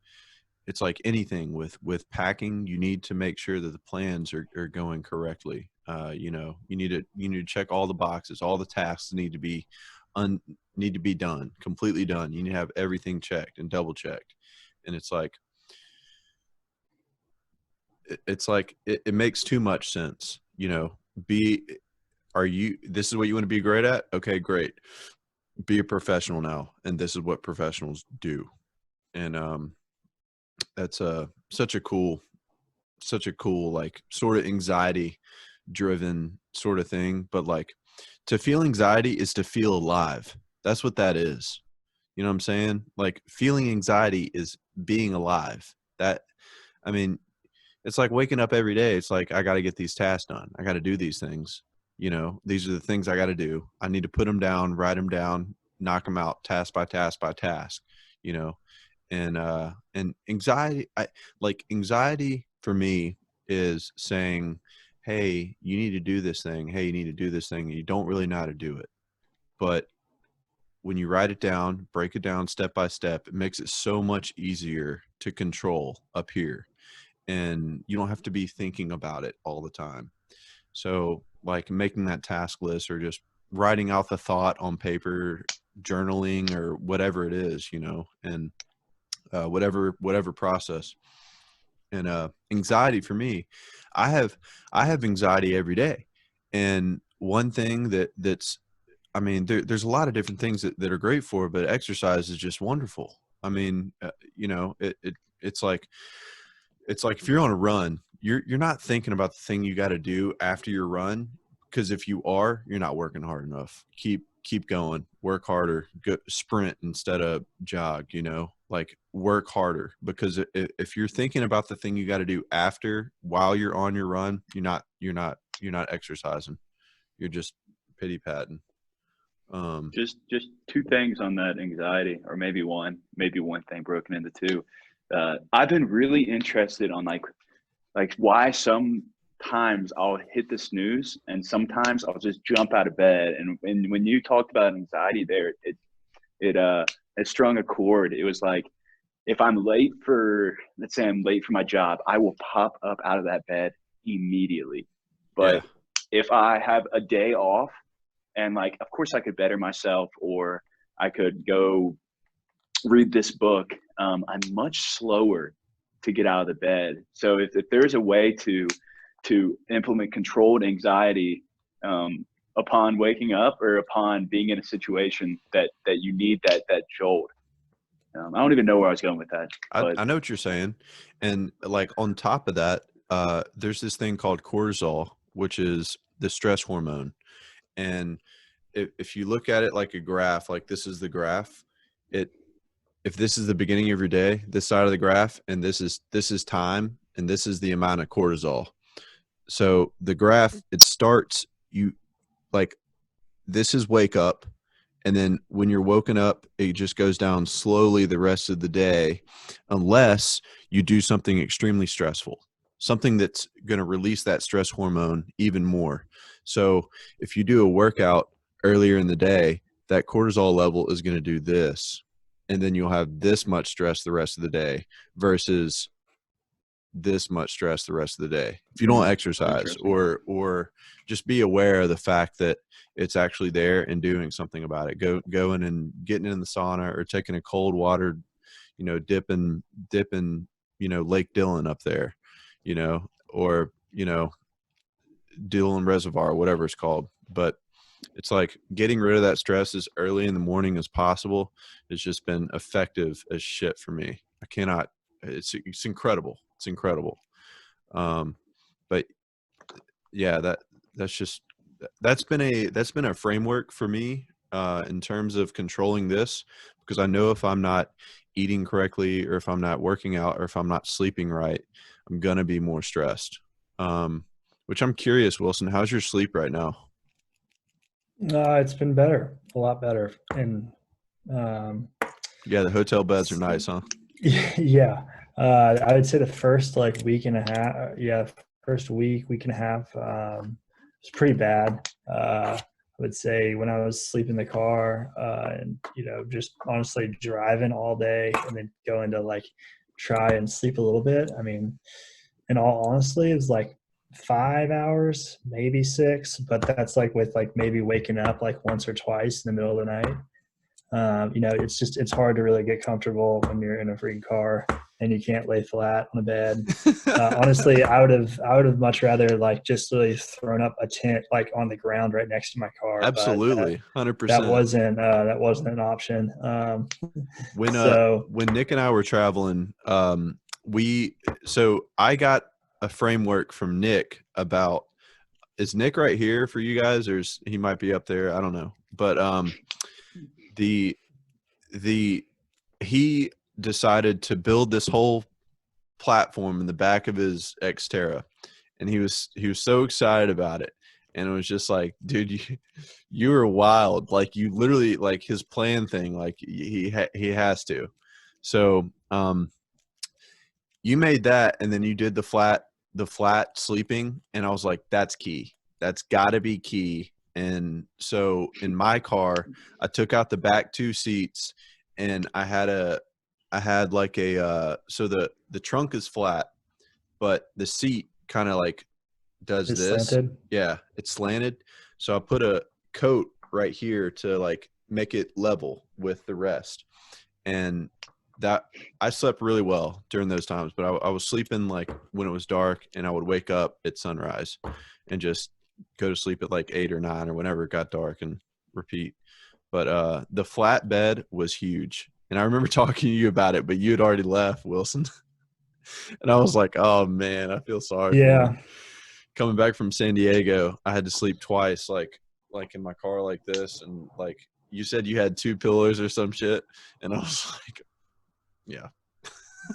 anything with packing, you need to make sure that the plans are going correctly. You know, you need to check all the boxes. All the tasks need to be done, completely done. You need to have everything checked and double checked. And it's like it makes too much sense. You know, this is what you want to be great at? Okay, great. Be a professional now, and this is what professionals do. And that's such a cool like sort of anxiety driven sort of thing. But like, to feel anxiety is to feel alive. That's what that is. You know what I'm saying? Like, feeling anxiety is being alive. I mean, it's like waking up every day. It's like, I got to get these tasks done. I got to do these things. You know, these are the things I got to do. I need to put them down, write them down, knock them out task by task by task, you know. And anxiety, anxiety for me is saying, hey, you need to do this thing. Hey, you need to do this thing. And you don't really know how to do it. But when you write it down, break it down step by step, it makes it so much easier to control up here. And you don't have to be thinking about it all the time. So like making that task list, or just writing out the thought on paper, journaling, or whatever it is, you know, and whatever process. And anxiety for me, I have anxiety every day. And one thing that's, I mean, there's a lot of different things that are great for it, but exercise is just wonderful. I mean, you know, it's like if you're on a run, you're not thinking about the thing you got to do after your run, because if you are, you're not working hard enough. Keep going, work harder, go sprint instead of jog, you know, like work harder, because if you're thinking about the thing you got to do after, while you're on your run, you're not exercising. You're just pity patting. Just two things on that anxiety, or maybe one thing broken into two. I've been really interested on like why sometimes I'll hit the snooze and sometimes I'll just jump out of bed. And when you talked about anxiety there, it strung a chord. It was like, if I'm late let's say I'm late for my job, I will pop up out of that bed immediately. But if I have a day off, and like, of course I could better myself, or I could go read this book, I'm much slower to get out of the bed. So if there's a way to implement controlled anxiety upon waking up, or upon being in a situation that you need that jolt. I don't even know where I was going with that. I know what you're saying. And like, on top of that, there's this thing called cortisol, which is the stress hormone. And if you look at it like a graph, like this is the graph, if this is the beginning of your day, this side of the graph, and this is time, and this is the amount of cortisol. So the graph, it starts, this is wake up. And then when you're woken up, it just goes down slowly the rest of the day, unless you do something extremely stressful, something that's going to release that stress hormone even more. So if you do a workout earlier in the day, that cortisol level is going to do this, and then you'll have this much stress the rest of the day versus this much stress the rest of the day. If you don't exercise, or just be aware of the fact that it's actually there and doing something about it. Going and getting in the sauna, or taking a cold water, you know, dipping, you know, Lake Dillon up there, you know, or, you know, Dillon Reservoir, whatever it's called. But it's like getting rid of that stress as early in the morning as possible has just been effective as shit for me. I cannot, it's incredible. It's incredible. But yeah, that's been a framework for me, in terms of controlling this, because I know if I'm not eating correctly, or if I'm not working out, or if I'm not sleeping right, I'm going to be more stressed. Which I'm curious, Wilson, how's your sleep right now? It's been better, a lot better. And yeah, the hotel beds are nice, huh? Yeah. I would say the first week and a half, first week and a half, was pretty bad. I would say when I was sleeping in the car, and, you know, just honestly driving all day and then going to try and sleep a little bit. I mean, in all honesty, it was 5 hours, maybe 6, but that's like with like maybe waking up like once or twice in the middle of the night. It's hard to really get comfortable when you're in a freaking car and you can't lay flat on a bed. Honestly, I would have much rather like just really thrown up a tent like on the ground right next to my car. Absolutely, But 100%. that wasn't an option. When Nick and I were traveling, so I got a framework from Nick about, is Nick right here for you guys, or he might be up there? I don't know, but he decided to build this whole platform in the back of his Xterra, and he was so excited about it, and it was just like, dude, you were wild. Like, you literally, like, his plan thing, like he has to. So you made that, and then you did the flat sleeping, and I was like, that's key. That's got to be key. And so in my car, I took out the back 2 seats, and I had like so the trunk is flat, but the seat kind of like does it's this. Slanted. Yeah, it's slanted. So I put a coat right here to like make it level with the rest. And that, I slept really well during those times, but I was sleeping like when it was dark, and I would wake up at sunrise and just go to sleep at like 8 or 9 or whenever it got dark and repeat. But the flat bed was huge. And I remember talking to you about it, but you had already left, Wilson. And I was like, oh man, I feel sorry for you. Coming back from San Diego, I had to sleep twice, like in my car like this. And like you said, you had 2 pillows or some shit. And I was like, yeah.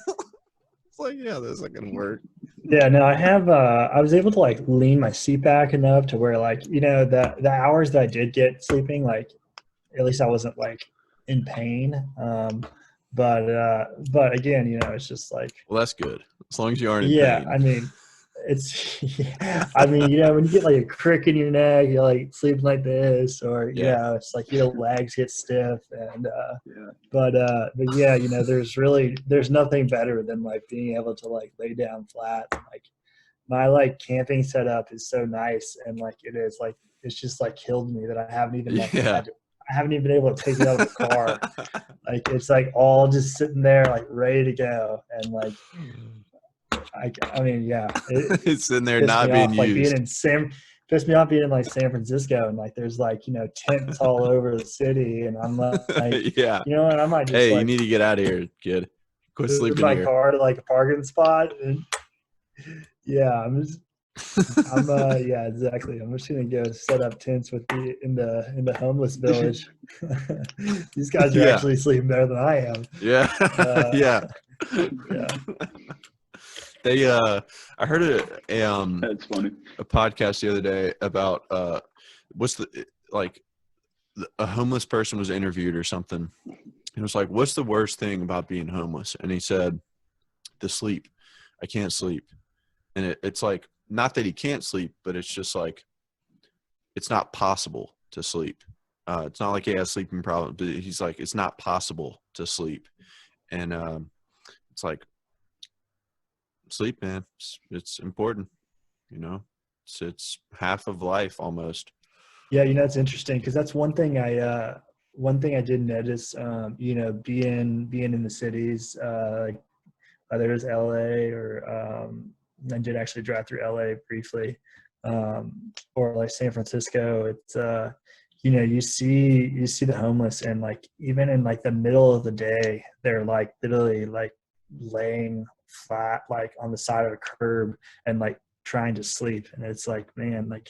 It's like, yeah, that's not gonna work. Yeah, no, I was able to like lean my seat back enough to where like, the hours that I did get sleeping, like at least I wasn't like in pain. But again, it's just like, well, that's good. As long as you aren't in pain. I mean, it's, when you get like a crick in your neck, you're like sleeping like this, or, it's like your legs get stiff. And, but yeah, there's nothing better than like being able to like lay down flat. Like my like camping setup is so nice. And like, it is like, it's just like killed me that I haven't even like, I haven't even been able to take it out of the car. Like, it's like all just sitting there, like ready to go. And like, I mean, yeah, it's in there not being used. Like pissed me off being in like San Francisco, and like there's like tents all over the city, and I'm like yeah, and I might just you need to get out of here, kid. Quit sleeping my here. car to like a parking spot, and yeah, yeah, exactly. I'm just gonna go set up tents in the homeless village. These guys are actually sleeping better than I am. Yeah, yeah. I heard that's funny. A podcast the other day about a homeless person was interviewed or something. It was like, what's the worst thing about being homeless? And he said, the sleep. I can't sleep. And it's like, not that he can't sleep, but it's just like, it's not possible to sleep. It's not like he has sleeping problems, but he's like, it's not possible to sleep. And it's like, sleep, man, it's important. It's half of life almost. Yeah, it's interesting because that's one thing I did notice. Being in the cities, whether it's LA or I did actually drive through LA briefly, or like San Francisco. It's you see the homeless, and like even in like the middle of the day, they're like literally like laying flat like on the side of a curb and like trying to sleep. And it's like, man, like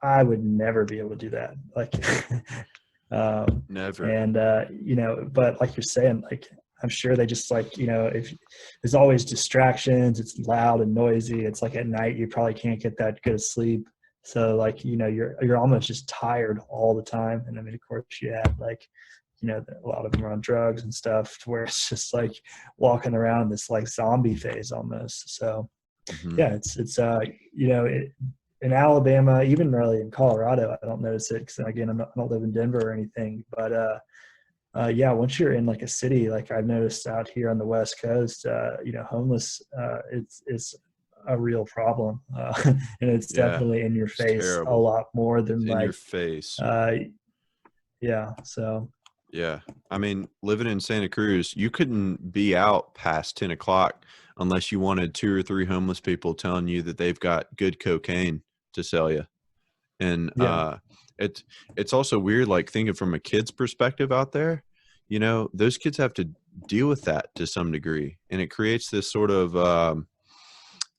I would never be able to do that, like never. And but like you're saying, like I'm sure they just like, if there's always distractions, it's loud and noisy, it's like at night you probably can't get that good of sleep, so like you're almost just tired all the time. And I mean, of course you have like a lot of them are on drugs and stuff, to where it's just like walking around this like zombie phase almost. So yeah, it's in Alabama, even really in Colorado, I don't notice it because again, I don't live in Denver or anything. But yeah, once you're in like a city, like I've noticed out here on the West Coast, homeless, it's a real problem, and it's Yeah, definitely in your it's face a terrible. lot more than It's in your like, face. uh, yeah. So Yeah. I mean, living in Santa Cruz, you couldn't be out past 10 o'clock unless you wanted 2 or 3 homeless people telling you that they've got good cocaine to sell you. And yeah, it's it's also weird, like thinking from a kid's perspective out there, those kids have to deal with that to some degree. And it creates this sort of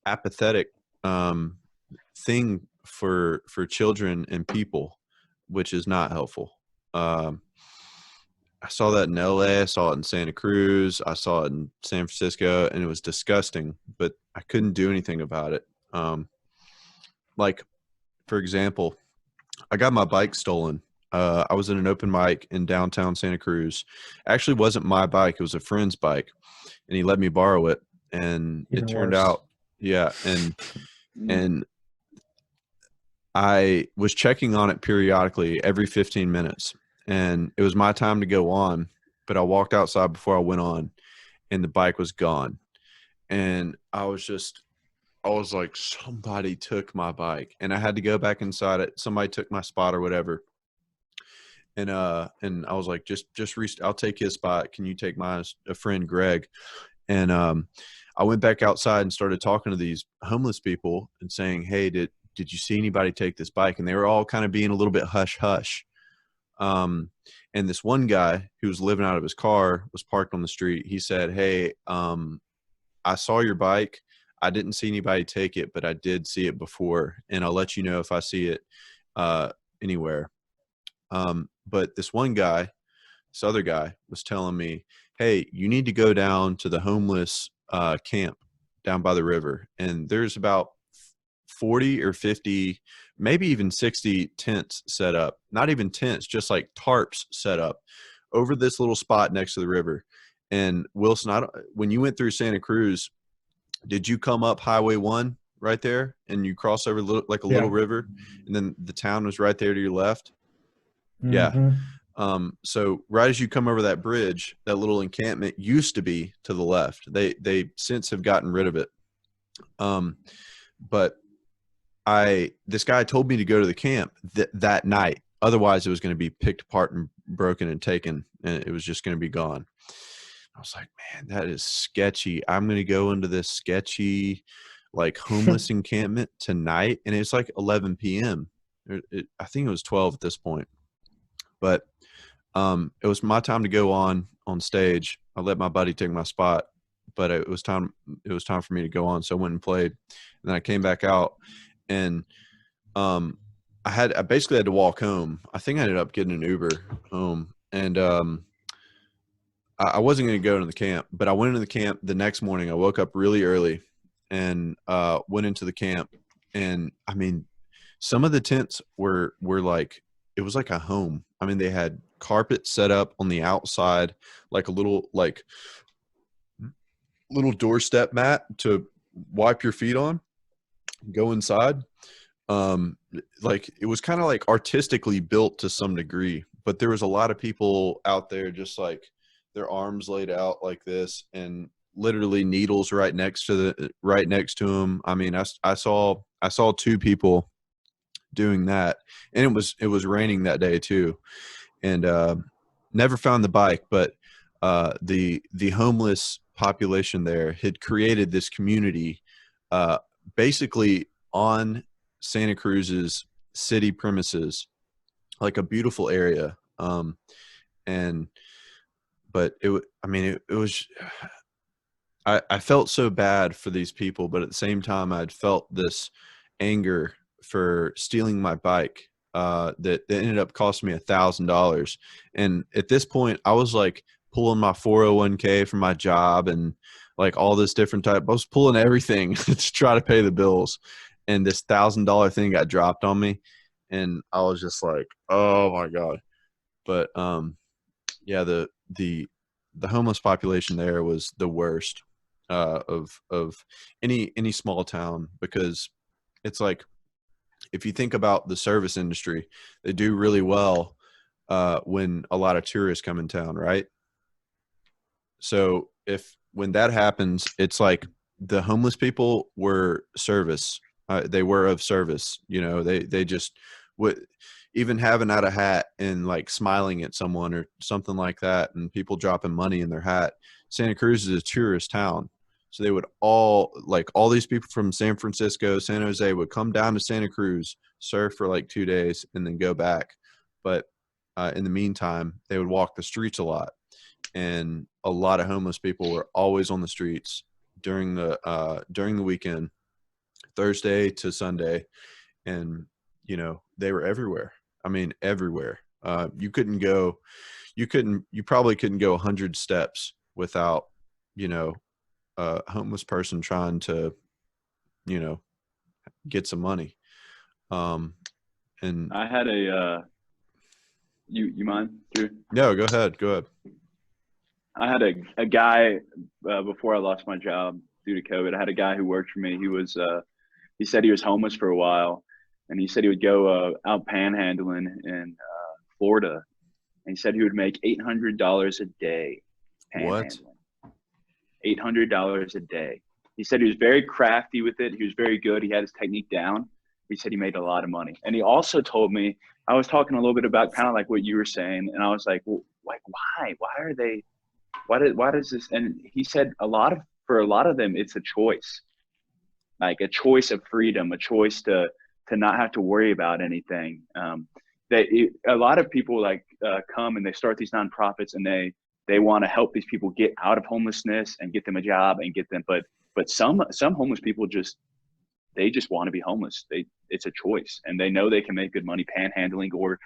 apathetic um, thing for children and people, which is not helpful. Um, I saw that in LA, I saw it in Santa Cruz, I saw it in San Francisco, and it was disgusting, but I couldn't do anything about it. Like, for example, I got my bike stolen. I was in an open mic in downtown Santa Cruz. Actually, wasn't my bike; it was a friend's bike, and he let me borrow it. And it even turned worse. out, yeah, and Mm. and I was checking on it periodically every 15 minutes, and it was my time to go on, but I walked outside before I went on, and the bike was gone. And I was like, somebody took my bike, and I had to go back inside it. Somebody took my spot or whatever. And I was like, I'll take his spot. Can you take mine? A friend, Greg. And I went back outside and started talking to these homeless people and saying, hey, did you see anybody take this bike? And they were all kind of being a little bit hush hush. And this one guy who was living out of his car was parked on the street. He said, hey, I saw your bike. I didn't see anybody take it, but I did see it before, and I'll let you know if I see it anywhere. But this other guy was telling me, hey, you need to go down to the homeless camp down by the river. And there's about 40 or 50, maybe even 60 tents set up. Not even tents, just like tarps set up over this little spot next to the river. And Wilson, when you went through Santa Cruz, did you come up Highway 1 right there and you cross over like a little Yeah. river, and then the town was right there to your left? Yeah. Mm-hmm. So right as you come over that bridge, that little encampment used to be to the left. They since have gotten rid of it. But this guy told me to go to the camp that night. Otherwise, it was going to be picked apart and broken and taken, and it was just going to be gone. I was like, man, that is sketchy. I'm going to go into this sketchy, like homeless encampment tonight. And it's like 11 p.m. I think it was 12 at this point. But it was my time to go on stage. I let my buddy take my spot, but it was time for me to go on. So I went and played, and then I came back out, and I basically had to walk home. I think I ended up getting an Uber home, and I wasn't going to go into the camp, but I went into the camp the next morning. I woke up really early and went into the camp. And I mean, some of the tents were like, it was like a home. I mean, they had carpet set up on the outside, like a little doorstep mat to wipe your feet on, go inside. Like it was kind of like artistically built to some degree, but there was a lot of people out there just like their arms laid out like this, and literally needles right next to them. I mean, I saw 2 people doing that, and it was raining that day too, and never found the bike. But the homeless population there had created this community, basically on Santa Cruz's city premises, like a beautiful area. And but it was, I felt so bad for these people, but at the same time, I'd felt this anger for stealing my bike that ended up costing me $1,000. And at this point, I was like pulling my 401k from my job and like all this different type. I was pulling everything to try to pay the bills. And this $1,000 thing got dropped on me. And I was just like, oh my God. But yeah, the homeless population there was the worst of any small town, because it's like, if you think about the service industry, they do really well when a lot of tourists come in town, right? So when that happens, it's like the homeless people were service. They were of service. You know, they just would even having out a hat and like smiling at someone or something like that, and people dropping money in their hat. Santa Cruz is a tourist town. So they would all these people from San Francisco, San Jose would come down to Santa Cruz, surf for like 2 days, and then go back. But in the meantime, they would walk the streets a lot. And a lot of homeless people were always on the streets during the weekend, Thursday to Sunday. And, you know, they were everywhere. I mean, everywhere. You probably couldn't go 100 steps without, you know, a homeless person trying to, you know, get some money. And I had you mind, Drew? No, go ahead. I had a guy before I lost my job due to COVID. I had a guy who worked for me. He said he was homeless for a while, and he said he would go out panhandling in Florida. And he said he would make $800 a day panhandling. What? $800 a day. He said he was very crafty with it. He was very good. He had his technique down. He said he made a lot of money. And he also told me, I was talking a little bit about kind of like what you were saying, and I was like, well, like why does this? And he said for a lot of them, it's a choice, like a choice of freedom, a choice to not have to worry about anything. A lot of people like come and they start these nonprofits, and they want to help these people get out of homelessness and get them a job and get them. But some homeless people just want to be homeless. It's a choice, and they know they can make good money panhandling or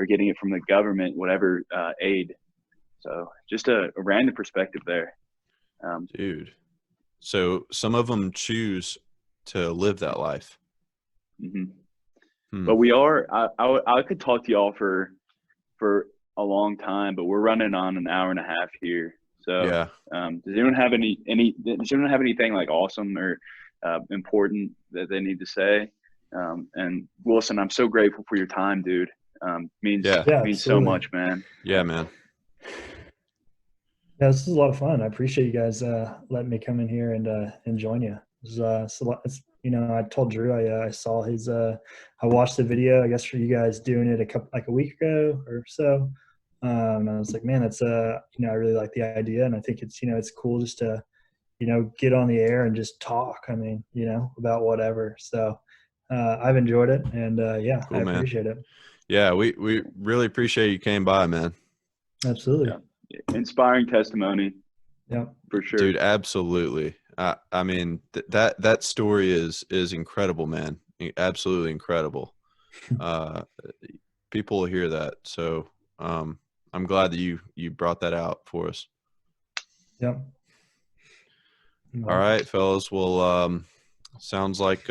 getting it from the government, whatever aid. So just a random perspective there. Dude. So some of them choose to live that life. Mm-hmm. But we are, I could talk to y'all for a long time, but we're running on an hour and a half here. So yeah. Does anyone have anything like awesome or important that they need to say? And Wilson, I'm so grateful for your time, dude. Means so much, man. Yeah, man. Yeah, this is a lot of fun. I appreciate you guys letting me come in here and join you. It's you know, I told Drew I saw his I watched the video, I guess, for you guys doing it a week ago or so. And I was like, man, that's you know, I really like the idea, and I think it's, you know, it's cool just to, you know, get on the air and just talk. I mean, you know, about whatever. So I've enjoyed it, and yeah, cool, I appreciate it. Yeah, we really appreciate you came by, man. Absolutely. Yeah. Inspiring testimony. Yeah, for sure, dude. Absolutely. I mean, that story is incredible, man. Absolutely incredible. People will hear that. So I'm glad that you brought that out for us. Yep. All right, fellas. Well, sounds like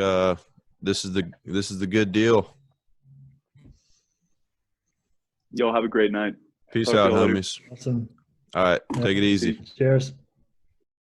this is the good deal. Y'all have a great night. Peace out, homies. Awesome. All right, take it easy. Cheers.